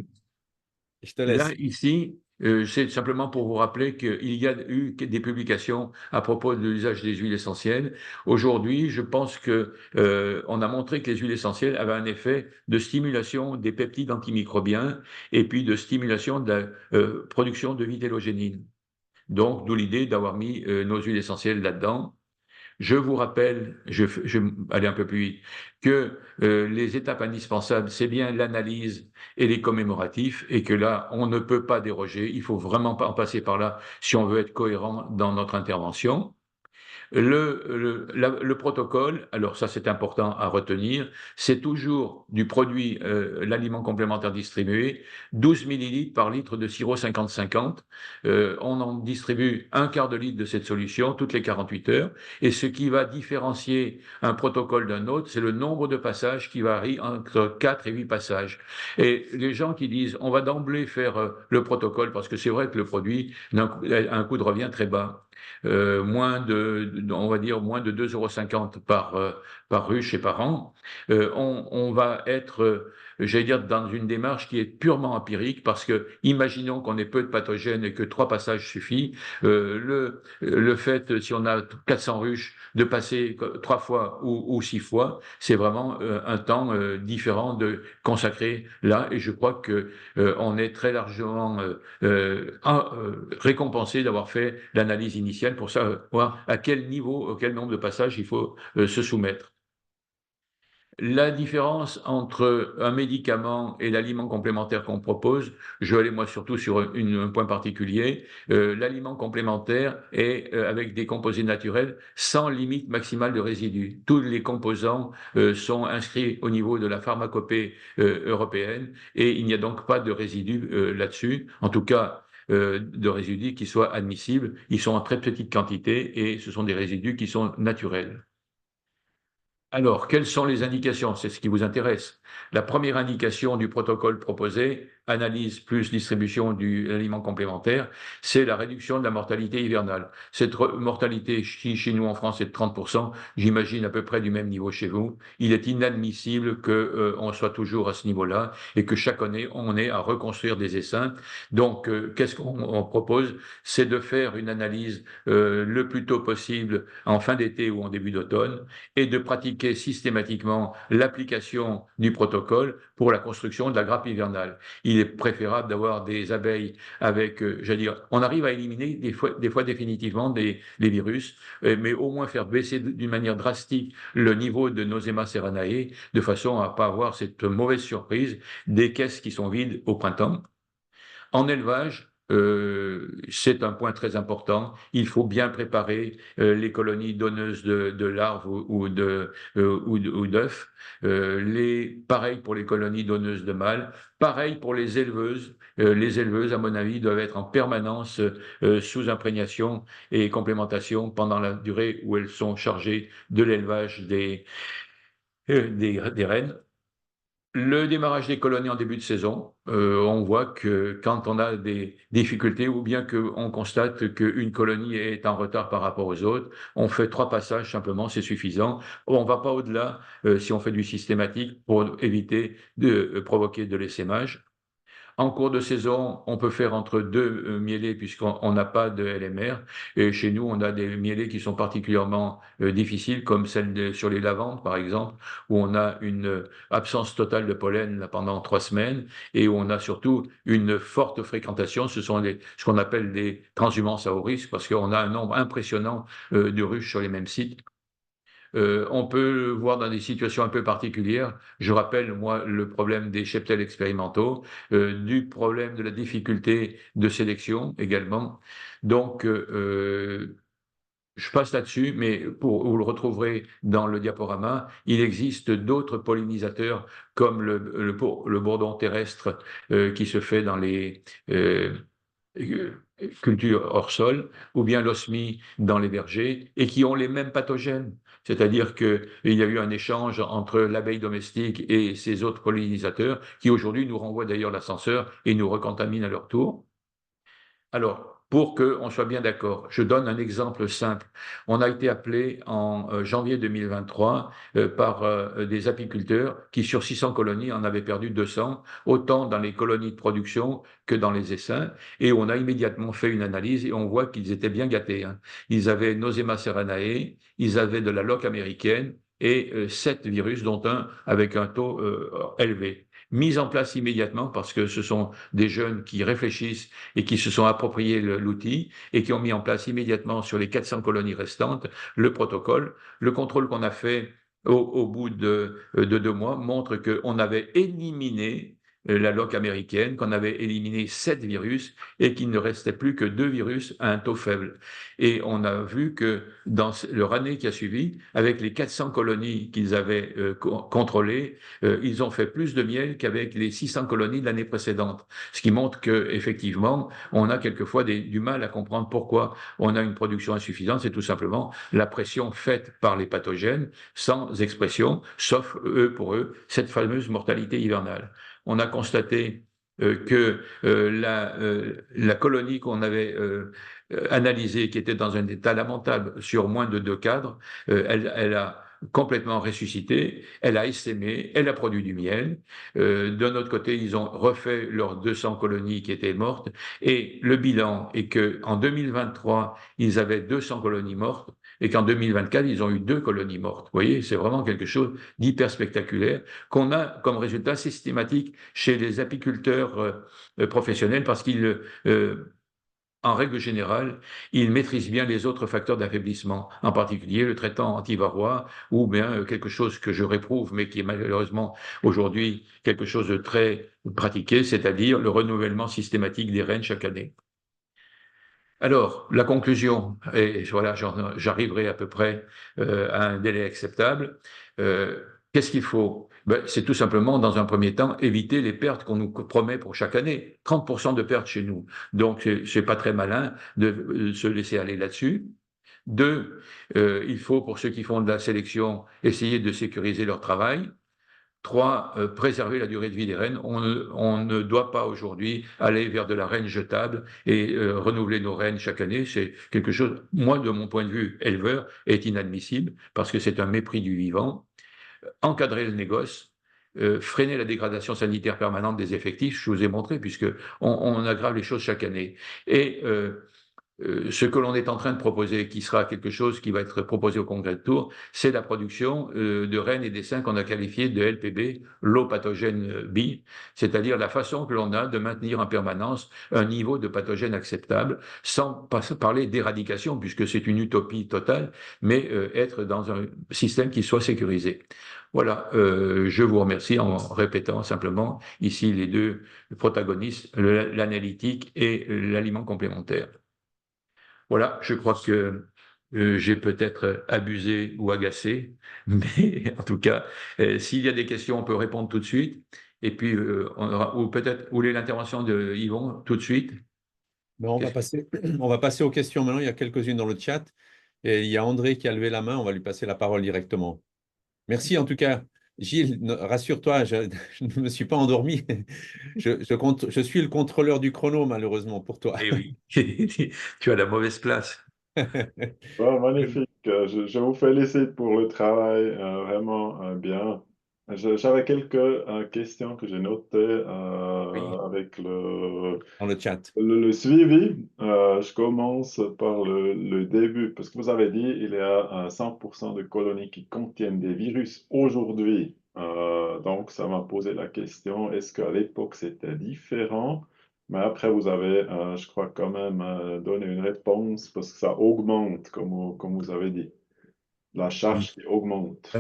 je te Là, laisse. ici, C'est simplement pour vous rappeler qu'il y a eu des publications à propos de l'usage des huiles essentielles. Aujourd'hui, je pense que on a montré que les huiles essentielles avaient un effet de stimulation des peptides antimicrobiens et puis de stimulation de la production de vitellogénine. Donc, d'où l'idée d'avoir mis nos huiles essentielles là-dedans. Je vous rappelle, je vais aller un peu plus vite, que les étapes indispensables, c'est bien l'analyse et les commémoratifs, et que là, on ne peut pas déroger, il faut vraiment pas en passer par là si on veut être cohérent dans notre intervention. Le protocole, alors ça c'est important à retenir, c'est toujours du produit, l'aliment complémentaire distribué, 12 millilitres par litre de sirop 50-50. On en distribue un quart de litre de cette solution toutes les 48 heures. Et ce qui va différencier un protocole d'un autre, c'est le nombre de passages qui varie entre 4 et 8 passages. Et les gens qui disent on va d'emblée faire le protocole, parce que c'est vrai que le produit a un coût de revient très bas. On va dire moins de 2,50 € par ruche et par an. On va être, j'allais dire, dans une démarche qui est purement empirique, parce que imaginons qu'on ait peu de pathogènes et que 3 passages suffit. Le fait, si on a 400 ruches, de passer 3 fois ou 6 fois, c'est vraiment un temps différent de consacré là. Et je crois que on est très largement récompensé d'avoir fait l'analyse initiale pour savoir à quel niveau, quel nombre de passages il faut se soumettre. La différence entre un médicament et l'aliment complémentaire qu'on propose, je vais aller moi surtout sur un point particulier. L'aliment complémentaire est avec des composés naturels sans limite maximale de résidus. Tous les composants sont inscrits au niveau de la pharmacopée européenne, et il n'y a donc pas de résidus là-dessus. En tout cas, de résidus qui soient admissibles. Ils sont en très petite quantité et ce sont des résidus qui sont naturels. Alors, quelles sont les indications? C'est ce qui vous intéresse. La première indication du protocole proposé, analyse plus distribution de l'aliment complémentaire, c'est la réduction de la mortalité hivernale. Cette mortalité chez nous en France est de 30%, j'imagine à peu près du même niveau chez vous. Il est inadmissible qu'on soit toujours à ce niveau-là et que chaque année, on ait à reconstruire des essaims. Donc, qu'est-ce qu'on propose? C'est de faire une analyse le plus tôt possible en fin d'été ou en début d'automne, et de pratiquer systématiquement l'application du protocole pour la construction de la grappe hivernale. Il est préférable d'avoir des abeilles avec, j'allais dire, on arrive à éliminer des fois définitivement les virus, mais au moins faire baisser d'une manière drastique le niveau de Nosema ceranae, de façon à ne pas avoir cette mauvaise surprise des caisses qui sont vides au printemps. En élevage, c'est un point très important. Il faut bien préparer les colonies donneuses de larves ou d'œufs. Pareil pour les colonies donneuses de mâles. Pareil pour les éleveuses. Les éleveuses, à mon avis, doivent être en permanence sous imprégnation et complémentation pendant la durée où elles sont chargées de l'élevage des reines. Le démarrage des colonies en début de saison, on voit que quand on a des difficultés ou bien qu'on constate qu'une colonie est en retard par rapport aux autres, on fait 3 passages simplement, c'est suffisant. On ne va pas au-delà si on fait du systématique pour éviter de provoquer de l'essaimage. En cours de saison, on peut faire entre 2 mielés puisqu'on n'a pas de LMR, et chez nous, on a des mielés qui sont particulièrement difficiles, comme celle sur les lavandes, par exemple, où on a une absence totale de pollen là, pendant 3 semaines, et où on a surtout une forte fréquentation. Ce sont ce qu'on appelle des transhumances à haut risque, parce qu'on a un nombre impressionnant de ruches sur les mêmes sites. On peut le voir dans des situations un peu particulières. Je rappelle, moi, le problème des cheptels expérimentaux, du problème de la difficulté de sélection également. Donc, je passe là-dessus, mais vous le retrouverez dans le diaporama. Il existe d'autres pollinisateurs comme le bourdon terrestre qui se fait dans les euh, cultures hors sol, ou bien l'osmie dans les vergers, et qui ont les mêmes pathogènes. C'est-à-dire qu'il y a eu un échange entre l'abeille domestique et ces autres pollinisateurs, qui aujourd'hui nous renvoient d'ailleurs l'ascenseur et nous recontaminent à leur tour. Alors, pour qu'on soit bien d'accord. Je donne un exemple simple. On a été appelé en janvier 2023 par des apiculteurs qui, sur 600 colonies, en avaient perdu 200, autant dans les colonies de production que dans les essaims. Et on a immédiatement fait une analyse et on voit qu'ils étaient bien gâtés, hein. Ils avaient Nosema ceranae, ils avaient de la loque américaine et 7 virus, dont un avec un taux élevé. Mise en place immédiatement parce que ce sont des jeunes qui réfléchissent et qui se sont appropriés l'outil et qui ont mis en place immédiatement sur les 400 colonies restantes le protocole. Le contrôle qu'on a fait au bout de 2 mois montre qu'on avait éliminé la loque américaine, qu'on avait éliminé 7 virus et qu'il ne restait plus que 2 virus à un taux faible. Et on a vu que dans leur année qui a suivi, avec les 400 colonies qu'ils avaient contrôlées, ils ont fait plus de miel qu'avec les 600 colonies de l'année précédente. Ce qui montre qu'effectivement, on a quelquefois du mal à comprendre pourquoi on a une production insuffisante. C'est tout simplement la pression faite par les pathogènes, sans expression, sauf pour eux, cette fameuse mortalité hivernale. On a constaté que la colonie qu'on avait analysée, qui était dans un état lamentable sur moins de 2 cadres, elle a complètement ressuscité, elle a essaimé, elle a produit du miel. D'un autre côté, ils ont refait leurs 200 colonies qui étaient mortes et le bilan est que en 2023, ils avaient 200 colonies mortes et qu'en 2024, ils ont eu 2 colonies mortes. Vous voyez, c'est vraiment quelque chose d'hyper spectaculaire qu'on a comme résultat systématique chez les apiculteurs professionnels parce qu'ils en règle générale, ils maîtrisent bien les autres facteurs d'affaiblissement, en particulier le traitement antivarrois ou bien quelque chose que je réprouve, mais qui est malheureusement aujourd'hui quelque chose de très pratiqué, c'est-à-dire le renouvellement systématique des rennes chaque année. Alors, la conclusion, et voilà, j'arriverai à peu près à un délai acceptable. Qu'est-ce qu'il faut? C'est tout simplement, dans un premier temps, éviter les pertes qu'on nous promet pour chaque année. 30% de pertes chez nous. Donc, c'est pas très malin de se laisser aller là-dessus. Deux, il faut, pour ceux qui font de la sélection, essayer de sécuriser leur travail. Trois, préserver la durée de vie des rennes. On ne doit pas aujourd'hui aller vers de la reine jetable et renouveler nos rennes chaque année. C'est quelque chose, moi, de mon point de vue éleveur, est inadmissible parce que c'est un mépris du vivant. Encadrer le négoce, freiner la dégradation sanitaire permanente des effectifs, je vous ai montré, puisque on aggrave les choses chaque année. Et ce que l'on est en train de proposer, qui sera quelque chose qui va être proposé au Congrès de Tours, c'est la production de rennes et d'essaims qu'on a qualifiés de LPB, low pathogène B, c'est-à-dire la façon que l'on a de maintenir en permanence un niveau de pathogène acceptable, sans parler d'éradication, puisque c'est une utopie totale, mais être dans un système qui soit sécurisé. Voilà, je vous remercie en répétant simplement ici les deux protagonistes, l'analytique et l'aliment complémentaire. Voilà, je crois que j'ai peut-être abusé ou agacé, mais en tout cas, s'il y a des questions, on peut répondre tout de suite. Et puis, on aura, ou peut-être, vous voulez l'intervention de Yvon tout de suite? Ben, on va passer, on va passer aux questions maintenant. Il y a quelques-unes dans le chat. Et il y a André qui a levé la main. On va lui passer la parole directement. Merci en tout cas. Gilles, rassure-toi, je ne me suis pas endormi. Je suis le contrôleur du chrono, malheureusement, pour toi. Eh oui, tu as la mauvaise place. Bon, magnifique. Je vous félicite pour le travail, vraiment bien. J'avais quelques questions que j'ai notées Oui, avec Dans le chat. le suivi. Je commence par le début, parce que vous avez dit il y a 100% de colonies qui contiennent des virus aujourd'hui. Donc, ça m'a posé la question, est-ce qu'à l'époque c'était différent? Mais après, vous avez, je crois, quand même donné une réponse parce que ça augmente, comme vous avez dit. La oui. charge qui augmente.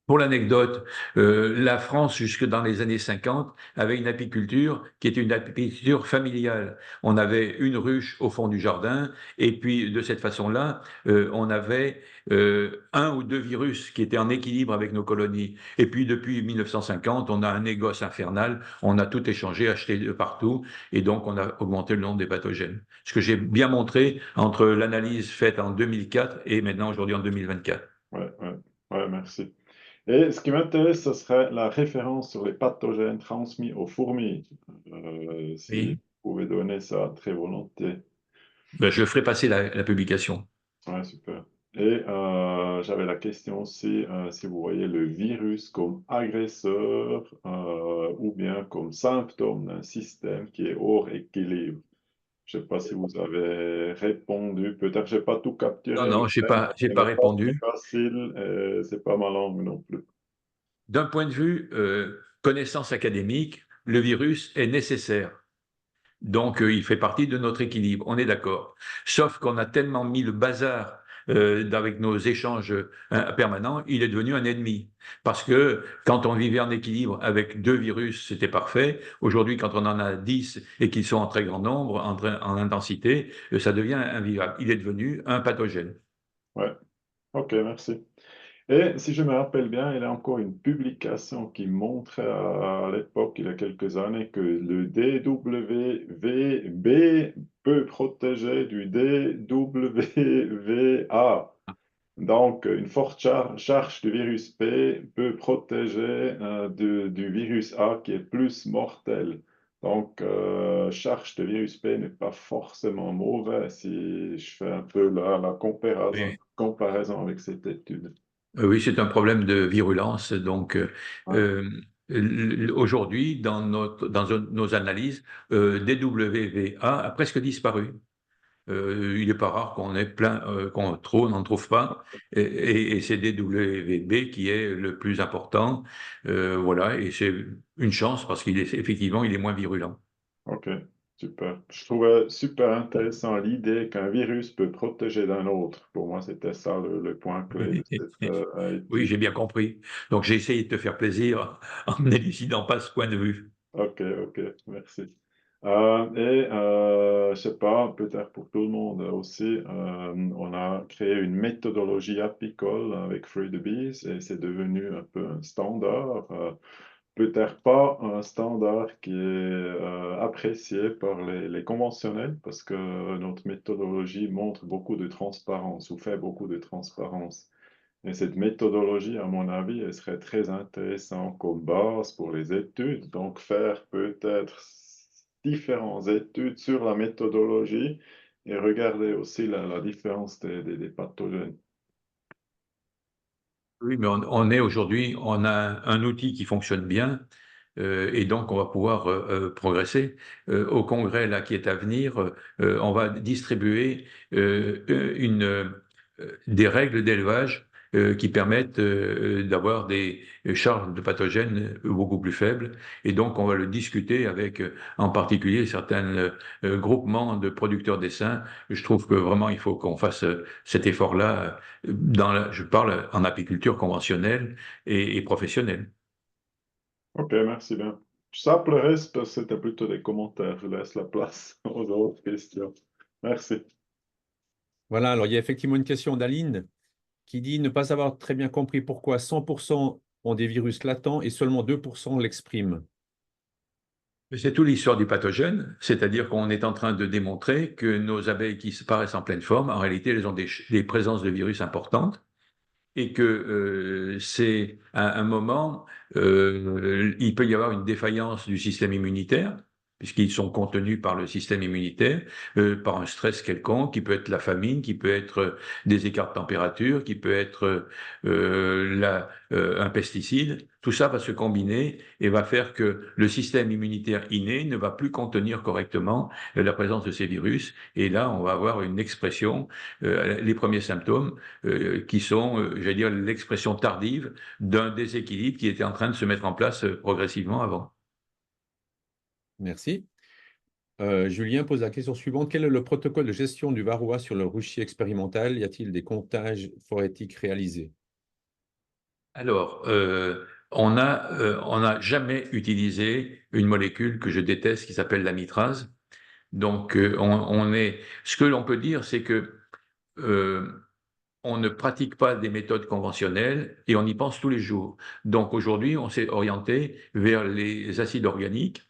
Pour l'anecdote, la France, jusque dans les années 50, avait une apiculture qui était une apiculture familiale. On avait une ruche au fond du jardin, et puis de cette façon-là, on avait un ou deux virus qui étaient en équilibre avec nos colonies. Et puis depuis 1950, on a un négoce infernal, on a tout échangé, acheté de partout, et donc on a augmenté le nombre des pathogènes. Ce que j'ai bien montré entre l'analyse faite en 2004 et maintenant aujourd'hui en 2024. Ouais, ouais, ouais, merci. Et ce qui m'intéresse, ce serait la référence sur les pathogènes transmis aux fourmis. Si Oui. pouvez donner ça très volontiers. Ben, je ferai passer la publication. Ouais, super. Et j'avais la question aussi, si vous voyez le virus comme agresseur ou bien comme symptôme d'un système qui est hors équilibre. Je ne sais pas si vous avez répondu. Peut-être je n'ai pas tout Non, capturé, non, le thème j'ai pas n'est pas très répondu. facile et c'est pas ma langue non plus. D'un point de vue connaissance académique, le virus est nécessaire. Donc, il fait partie de notre équilibre, on est d'accord. Sauf qu'on a tellement mis le bazar avec nos échanges permanents, il est devenu un ennemi. Parce que quand on vivait en équilibre avec 2 virus, c'était parfait. Aujourd'hui, quand on en a 10 et qu'ils sont en très grand nombre, en intensité, ça devient invivable. Il est devenu un pathogène. Ouais, ok, merci. Et si je me rappelle bien, il y a encore une publication qui montrait à l'époque, il y a quelques années, que le DWVB peut protéger du DWVA. Donc, une forte charge du virus P peut protéger du virus A qui est plus mortel. Donc, charge de virus P n'est pas forcément mauvais si je fais un peu la comparaison avec cette étude. Oui, c'est un problème de virulence. Donc, Ouais. euh, aujourd'hui, dans nos analyses, DWVA a presque disparu. Il n'est pas rare qu'on ait plein, on n'en trouve pas, et c'est DWB qui est le plus important. Voilà, et c'est une chance parce effectivement, il est moins virulent. Ok, super. Je trouvais super intéressant l'idée qu'un virus peut protéger d'un autre. Pour moi, c'était ça le point clé de cette Oui, étude. j'ai bien compris. Donc, j'ai essayé de te faire plaisir en n'élucidant pas ce point de vue. Ok, ok, merci. Je sais pas, peut-être pour tout le monde aussi, on a créé une méthodologie apicole avec Free the Bees et c'est devenu un peu un standard. Peut-être pas un standard qui est apprécié par les conventionnels parce que notre méthodologie montre beaucoup de transparence ou fait beaucoup de transparence. Et cette méthodologie, à mon avis, elle serait très intéressante comme base pour les études. Donc, faire peut-être différentes études sur la méthodologie et regarder aussi la différence des pathogènes. Oui, mais on est aujourd'hui, on a un outil qui fonctionne bien, et donc on va pouvoir progresser. Au congrès là qui est à venir, on va distribuer des règles d'élevage qui permettent d'avoir des charges de pathogènes beaucoup plus faibles, et donc on va le discuter avec en particulier certains groupements de producteurs d'essaims. Je trouve que vraiment il faut qu'on fasse cet effort-là je parle en apiculture conventionnelle et professionnelle. Ok, merci bien. Ça, le reste, c'était plutôt des commentaires. Je laisse la place aux autres questions. Merci. Voilà, alors il y a effectivement une question d'Aline qui dit ne pas avoir très bien compris pourquoi 100% ont des virus latents et seulement 2% l'expriment. C'est toute l'histoire du pathogène, c'est-à-dire qu'on est en train de démontrer que nos abeilles qui se paraissent en pleine forme, en réalité, elles ont des présences de virus importantes et que c'est à un moment, il peut y avoir une défaillance du système immunitaire, puisqu'ils sont contenus par le système immunitaire, par un stress quelconque, qui peut être la famine, qui peut être des écarts de température, qui peut être un pesticide. Tout ça va se combiner et va faire que le système immunitaire inné ne va plus contenir correctement la présence de ces virus. Et là, on va avoir une expression, les premiers symptômes qui sont, j'allais dire, l'expression tardive d'un déséquilibre qui était en train de se mettre en place progressivement avant. Merci. Julien pose la question suivante. Quel est le protocole de gestion du varroa sur le rucher expérimental? Y a-t-il des comptages phorétiques réalisés? Alors, on n'a jamais utilisé une molécule que je déteste qui s'appelle la mitrase. Donc, ce que l'on peut dire, c'est que euh, on ne pratique pas des méthodes conventionnelles et on y pense tous les jours. Donc aujourd'hui, on s'est orienté vers les acides organiques.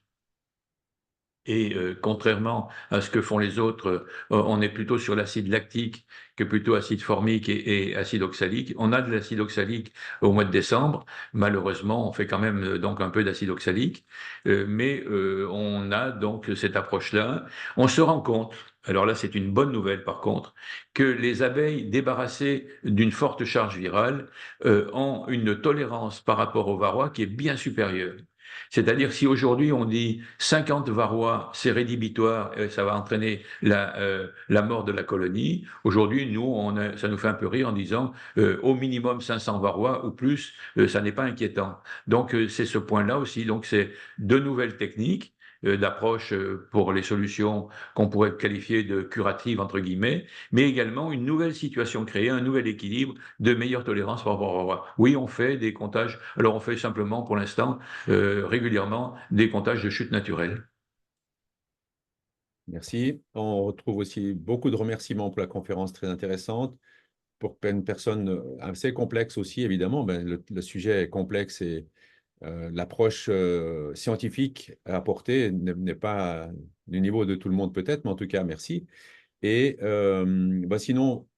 Et contrairement à ce que font les autres, on est plutôt sur l'acide lactique qui est plutôt acide formique et acide oxalique. On a de l'acide oxalique au mois de décembre. Malheureusement, on fait quand même donc un peu d'acide oxalique, mais on a donc cette approche-là. On se rend compte, alors là c'est une bonne nouvelle par contre, que les abeilles débarrassées d'une forte charge virale ont une tolérance par rapport aux varroa qui est bien supérieure. C'est-à-dire si aujourd'hui on dit 50 varroa, c'est rédhibitoire, ça va entraîner la mort de la colonie. Aujourd'hui, nous, ça nous fait un peu rire en disant au minimum 500 varroa ou plus, ça n'est pas inquiétant. Donc c'est ce point-là aussi. Donc c'est de nouvelles techniques d'approche pour les solutions qu'on pourrait qualifier de curatives entre guillemets, mais également une nouvelle situation créée, un nouvel équilibre de meilleure tolérance par rapport au varroa. Oui, on fait des comptages. Alors on fait simplement pour l'instant régulièrement des comptages de chute naturelle. Merci. On retrouve aussi beaucoup de remerciements pour la conférence très intéressante. Pour une personne assez complexe aussi, évidemment, ben, le sujet est complexe et l'approche scientifique à apporter n'est pas du niveau de tout le monde peut-être, mais en tout cas, merci. Et ben, sinon,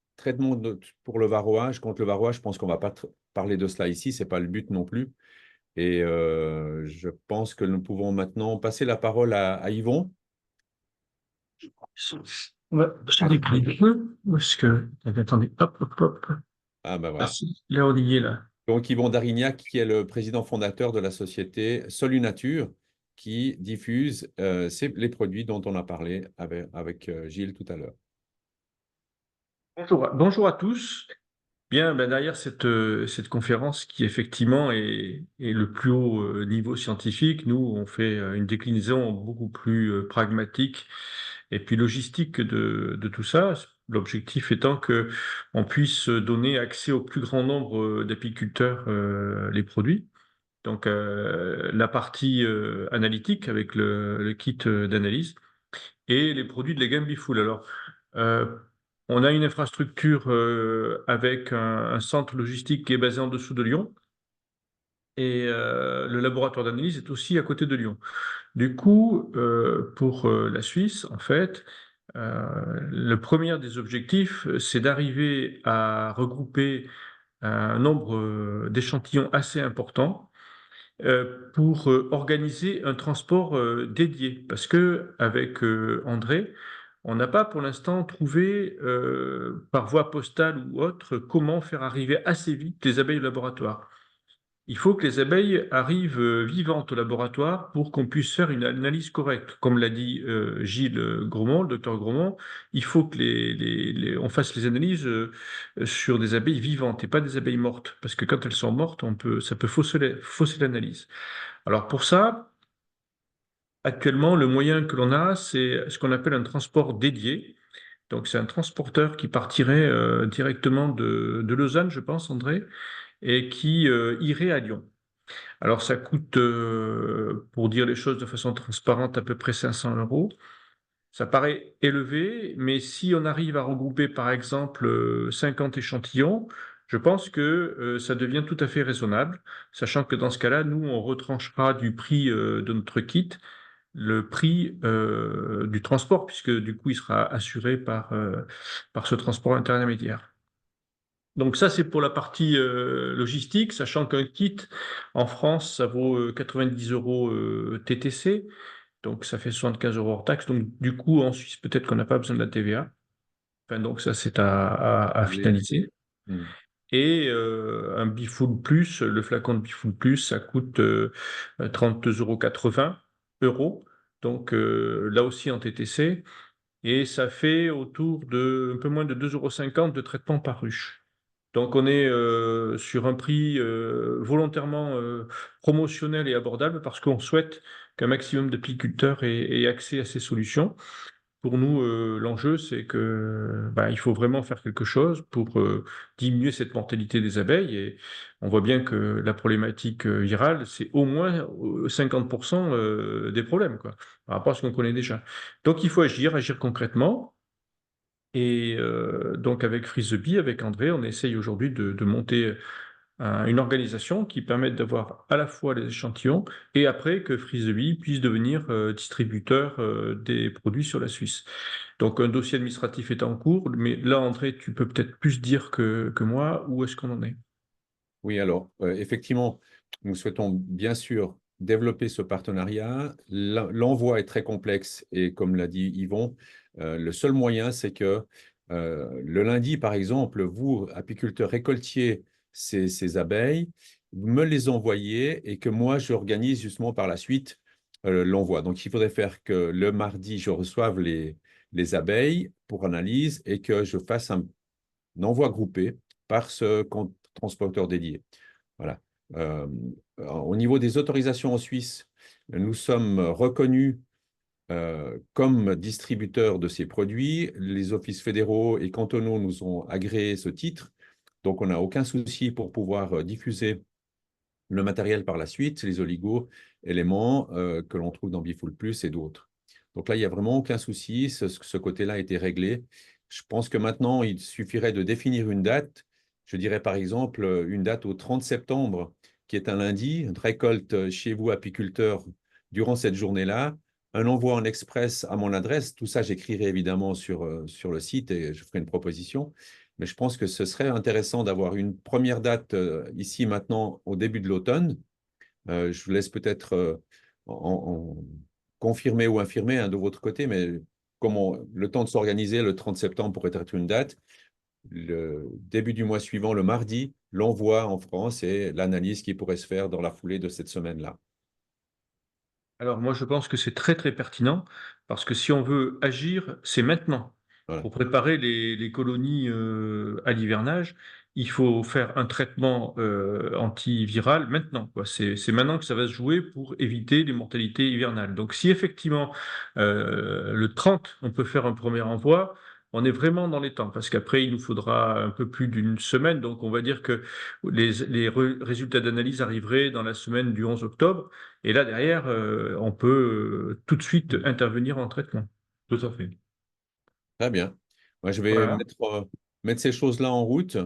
pour le varroa, contre le varroa, je pense qu'on ne va pas parler de cela ici, ce n'est pas le but non plus. Et je pense que nous pouvons maintenant passer la parole à Yvon. Ouais, je décris. Où est-ce que... Attendez, hop, hop, hop. Ah ben Ah voilà. si, là, on y est, là. Donc Yvon Darignac, qui est le président fondateur de la société Solunature, qui diffuse les produits dont on a parlé avec Gilles tout à l'heure. Bonjour à tous. Bien, ben, derrière cette conférence qui effectivement est le plus haut niveau scientifique, nous, on fait une déclinaison beaucoup plus pragmatique et puis logistique de tout ça. L'objectif étant que on puisse donner accès au plus grand nombre d'apiculteurs les produits. Donc la partie analytique avec le kit d'analyse et les produits de la gamme Bifoul. Alors, euh, on a une infrastructure avec un centre logistique qui est basé en dessous de Lyon et le laboratoire d'analyse est aussi à côté de Lyon. Du coup, pour la Suisse, en fait, le premier des objectifs, c'est d'arriver à regrouper un nombre d'échantillons assez important pour organiser un transport dédié. Parce que avec André, on n'a pas pour l'instant trouvé par voie postale ou autre comment faire arriver assez vite les abeilles au laboratoire. Il faut que les abeilles arrivent vivantes au laboratoire pour qu'on puisse faire une analyse correcte. Comme l'a dit Gilles Gromont, le docteur Gromont, il faut que on fasse les analyses sur des abeilles vivantes et pas des abeilles mortes. Parce que quand elles sont mortes, ça peut fausser l'analyse. Alors pour ça, actuellement, le moyen que l'on a, c'est ce qu'on appelle un transport dédié. Donc c'est un transporteur qui partirait directement de Lausanne, je pense, André, et qui irait à Lyon. Alors ça coûte, pour dire les choses de façon transparente, à peu près 500 euros. Ça paraît élevé, mais si on arrive à regrouper par exemple 50 échantillons, je pense que ça devient tout à fait raisonnable, sachant que dans ce cas-là, nous, on retranchera du prix de notre kit le prix du transport, puisque du coup, il sera assuré par ce transport intermédiaire. Donc ça, c'est pour la partie logistique, sachant qu'un kit en France, ça vaut 90 euros TTC, donc ça fait 75 euros hors taxe. Donc du coup, en Suisse, peut-être qu'on n'a pas besoin de la TVA. Enfin, donc ça, c'est à finaliser. Mm. Et un Bifoul Plus, le flacon de Bifoul Plus, ça coûte 32,80 euros. Donc là aussi en TTC. Et ça fait autour de un peu moins de 2,50 € de traitement par ruche. Donc on est sur un prix volontairement promotionnel et abordable parce qu'on souhaite qu'un maximum d'apiculteurs aient accès à ces solutions. Pour nous, l'enjeu, c'est que il faut vraiment faire quelque chose pour diminuer cette mortalité des abeilles. Et on voit bien que la problématique virale, c'est au moins 50% des problèmes, quoi, par rapport à ce qu'on connaît déjà. Donc il faut agir concrètement. Et donc avec Freeze the Bee, avec André, on essaye aujourd'hui de monter une organisation qui permette d'avoir à la fois les échantillons et après que FreeTheBee puisse devenir distributeur des produits sur la Suisse. Donc un dossier administratif est en cours, mais là, André, tu peux peut-être plus dire que moi, où est-ce qu'on en est? Oui, alors, effectivement, nous souhaitons bien sûr développer ce partenariat. L'envoi est très complexe et comme l'a dit Yvon, le seul moyen, c'est que le lundi, par exemple, vous, apiculteurs, récoltiez ces abeilles, vous me les envoyez et que moi, j'organise justement par la suite l'envoi. Donc, il faudrait faire que le mardi, je reçoive les abeilles pour analyse et que je fasse un envoi groupé par ce transporteur dédié. Voilà. Euh, Au niveau des autorisations en Suisse, nous sommes reconnus comme distributeurs de ces produits. Les offices fédéraux et cantonaux nous ont agréé ce titre. Donc, on n'a aucun souci pour pouvoir diffuser le matériel par la suite, les oligo-éléments que l'on trouve dans Bifood Plus et d'autres. Donc là, il n'y a vraiment aucun souci. Ce côté-là a été réglé. Je pense que maintenant, il suffirait de définir une date. Je dirais par exemple une date au 30 septembre, qui est un lundi, une récolte chez vous, apiculteurs, durant cette journée-là, un envoi en express à mon adresse. Tout ça, j'écrirai évidemment sur le site et je ferai une proposition. Mais je pense que ce serait intéressant d'avoir une première date ici maintenant au début de l'automne. Je vous laisse peut-être en confirmer ou infirmer de votre côté, mais comment le temps de s'organiser, le 30 septembre pourrait être une date. Le début du mois suivant, le mardi, l'envoi en France et l'analyse qui pourrait se faire dans la foulée de cette semaine-là. Alors moi, je pense que c'est très très pertinent parce que si on veut agir, c'est maintenant. Voilà. Pour préparer les colonies à l'hivernage, il faut faire un traitement antiviral maintenant, quoi. C'est maintenant que ça va se jouer pour éviter les mortalités hivernales. Donc si effectivement le 30, on peut faire un premier envoi, on est vraiment dans les temps parce qu'après, il nous faudra un peu plus d'une semaine. Donc on va dire que résultats d'analyse arriveraient dans la semaine du 11 octobre. Et là, derrière, on peut tout de suite intervenir en traitement. Tout à fait. Très bien. Moi, je vais Voilà. mettre ces choses-là en route,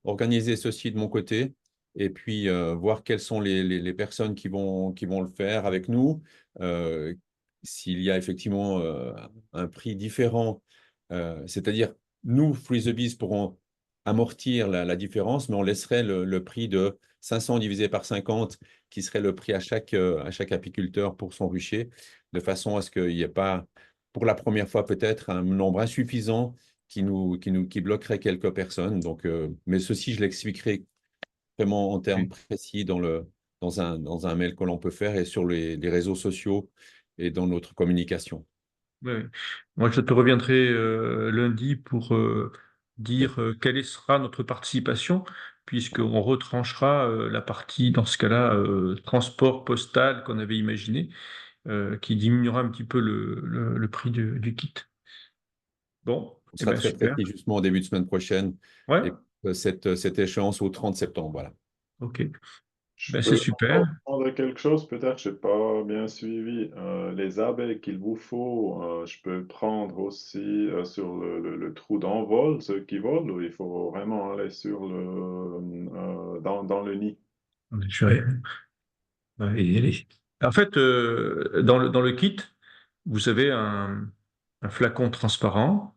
organiser ceci de mon côté, et puis voir quelles sont les personnes qui vont le faire avec nous. Euh, S'il y a effectivement un prix différent, c'est-à-dire nous, Free the Bees, pourrons amortir la différence, mais on laisserait le prix de 500 divisé par 50, qui serait le prix à chaque apiculteur pour son rucher, de façon à ce qu'il n'y ait pas pour la première fois peut-être un nombre insuffisant qui bloquerait quelques personnes. Donc, mais ceci, je l'expliquerai vraiment en termes Oui. précis dans un mail que l'on peut faire et sur les réseaux sociaux et dans notre communication. Oui. Moi, je te reviendrai lundi pour OK. dire quelle sera notre participation, puisqu'on retranchera la partie, dans ce cas-là, transport postal qu'on avait imaginé, qui diminuera un petit peu le prix du kit. Bon, On eh sera bien très super. précis justement au début de semaine prochaine Ouais, et cette échéance au 30 septembre. Voilà. ok. Je Ben, c'est peux super. encore demander quelque chose, peut-être, je n'ai pas bien suivi. Les abeilles qu'il vous faut, je peux prendre aussi sur le trou d'envol, ceux qui volent, ou il faut vraiment aller sur dans le nid. Je vais y aller. En fait, dans le kit, vous avez un flacon transparent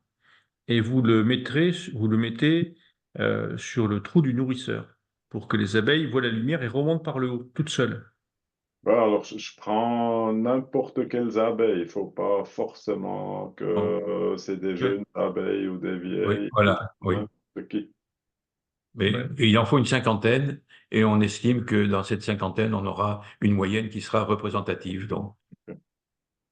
et vous le mettez sur le trou du nourrisseur pour que les abeilles voient la lumière et remontent par le haut, toutes seules. Voilà, alors, je prends n'importe quelles abeilles. Il ne faut pas forcément que Bon. c'est des Oui, jeunes abeilles ou des oui, vieilles, voilà, oui. n'importe qui. Mais Ouais. il en faut une cinquantaine et on estime que dans cette cinquantaine, on aura une moyenne qui sera représentative. Donc,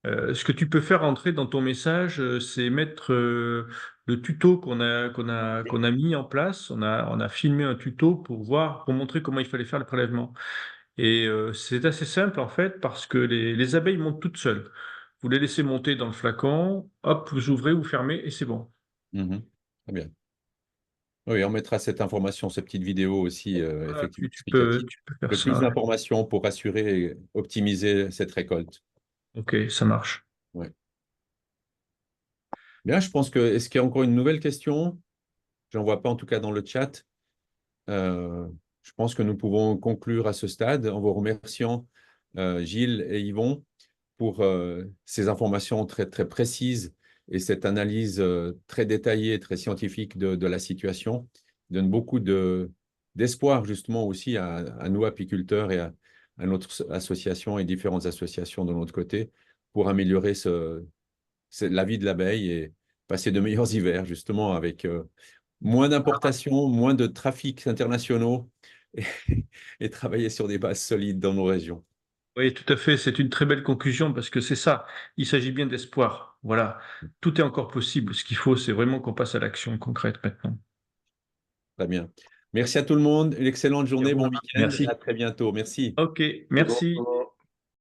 Ce que tu peux faire entrer dans ton message, c'est mettre le tuto qu'on a mis en place. On a filmé un tuto pour voir, pour montrer comment il fallait faire le prélèvement. Et c'est assez simple en fait parce que les abeilles montent toutes seules. Vous les laissez monter dans le flacon, hop, vous ouvrez, vous fermez et c'est bon. Mhm. Très bien. Oui, on mettra cette information, cette petite vidéo aussi, Voilà, effectivement, explicative. tu peux faire Le plus ça. d'informations pour assurer et optimiser cette récolte. Ok, ça marche. Ouais. Bien, je pense que, est-ce qu'il y a encore une nouvelle question? Je n'en vois pas en tout cas dans le chat. Euh, je pense que nous pouvons conclure à ce stade en vous remerciant, Gilles et Yvon, pour ces informations très, très précises et cette analyse très détaillée, très scientifique de la situation. Donne beaucoup d'espoir justement aussi à nous, apiculteurs, et à notre association et différentes associations de notre côté pour améliorer la vie de l'abeille et passer de meilleurs hivers justement avec moins d'importations, moins de trafics internationaux et, et travailler sur des bases solides dans nos régions. Oui, tout à fait. C'est une très belle conclusion parce que c'est ça. Il s'agit bien d'espoir. Voilà. Tout est encore possible. Ce qu'il faut, c'est vraiment qu'on passe à l'action concrète maintenant. Très bien. Merci à tout le monde. Une excellente journée, bon week-end et Merci. à très bientôt. Merci. Ok, merci. Bonjour.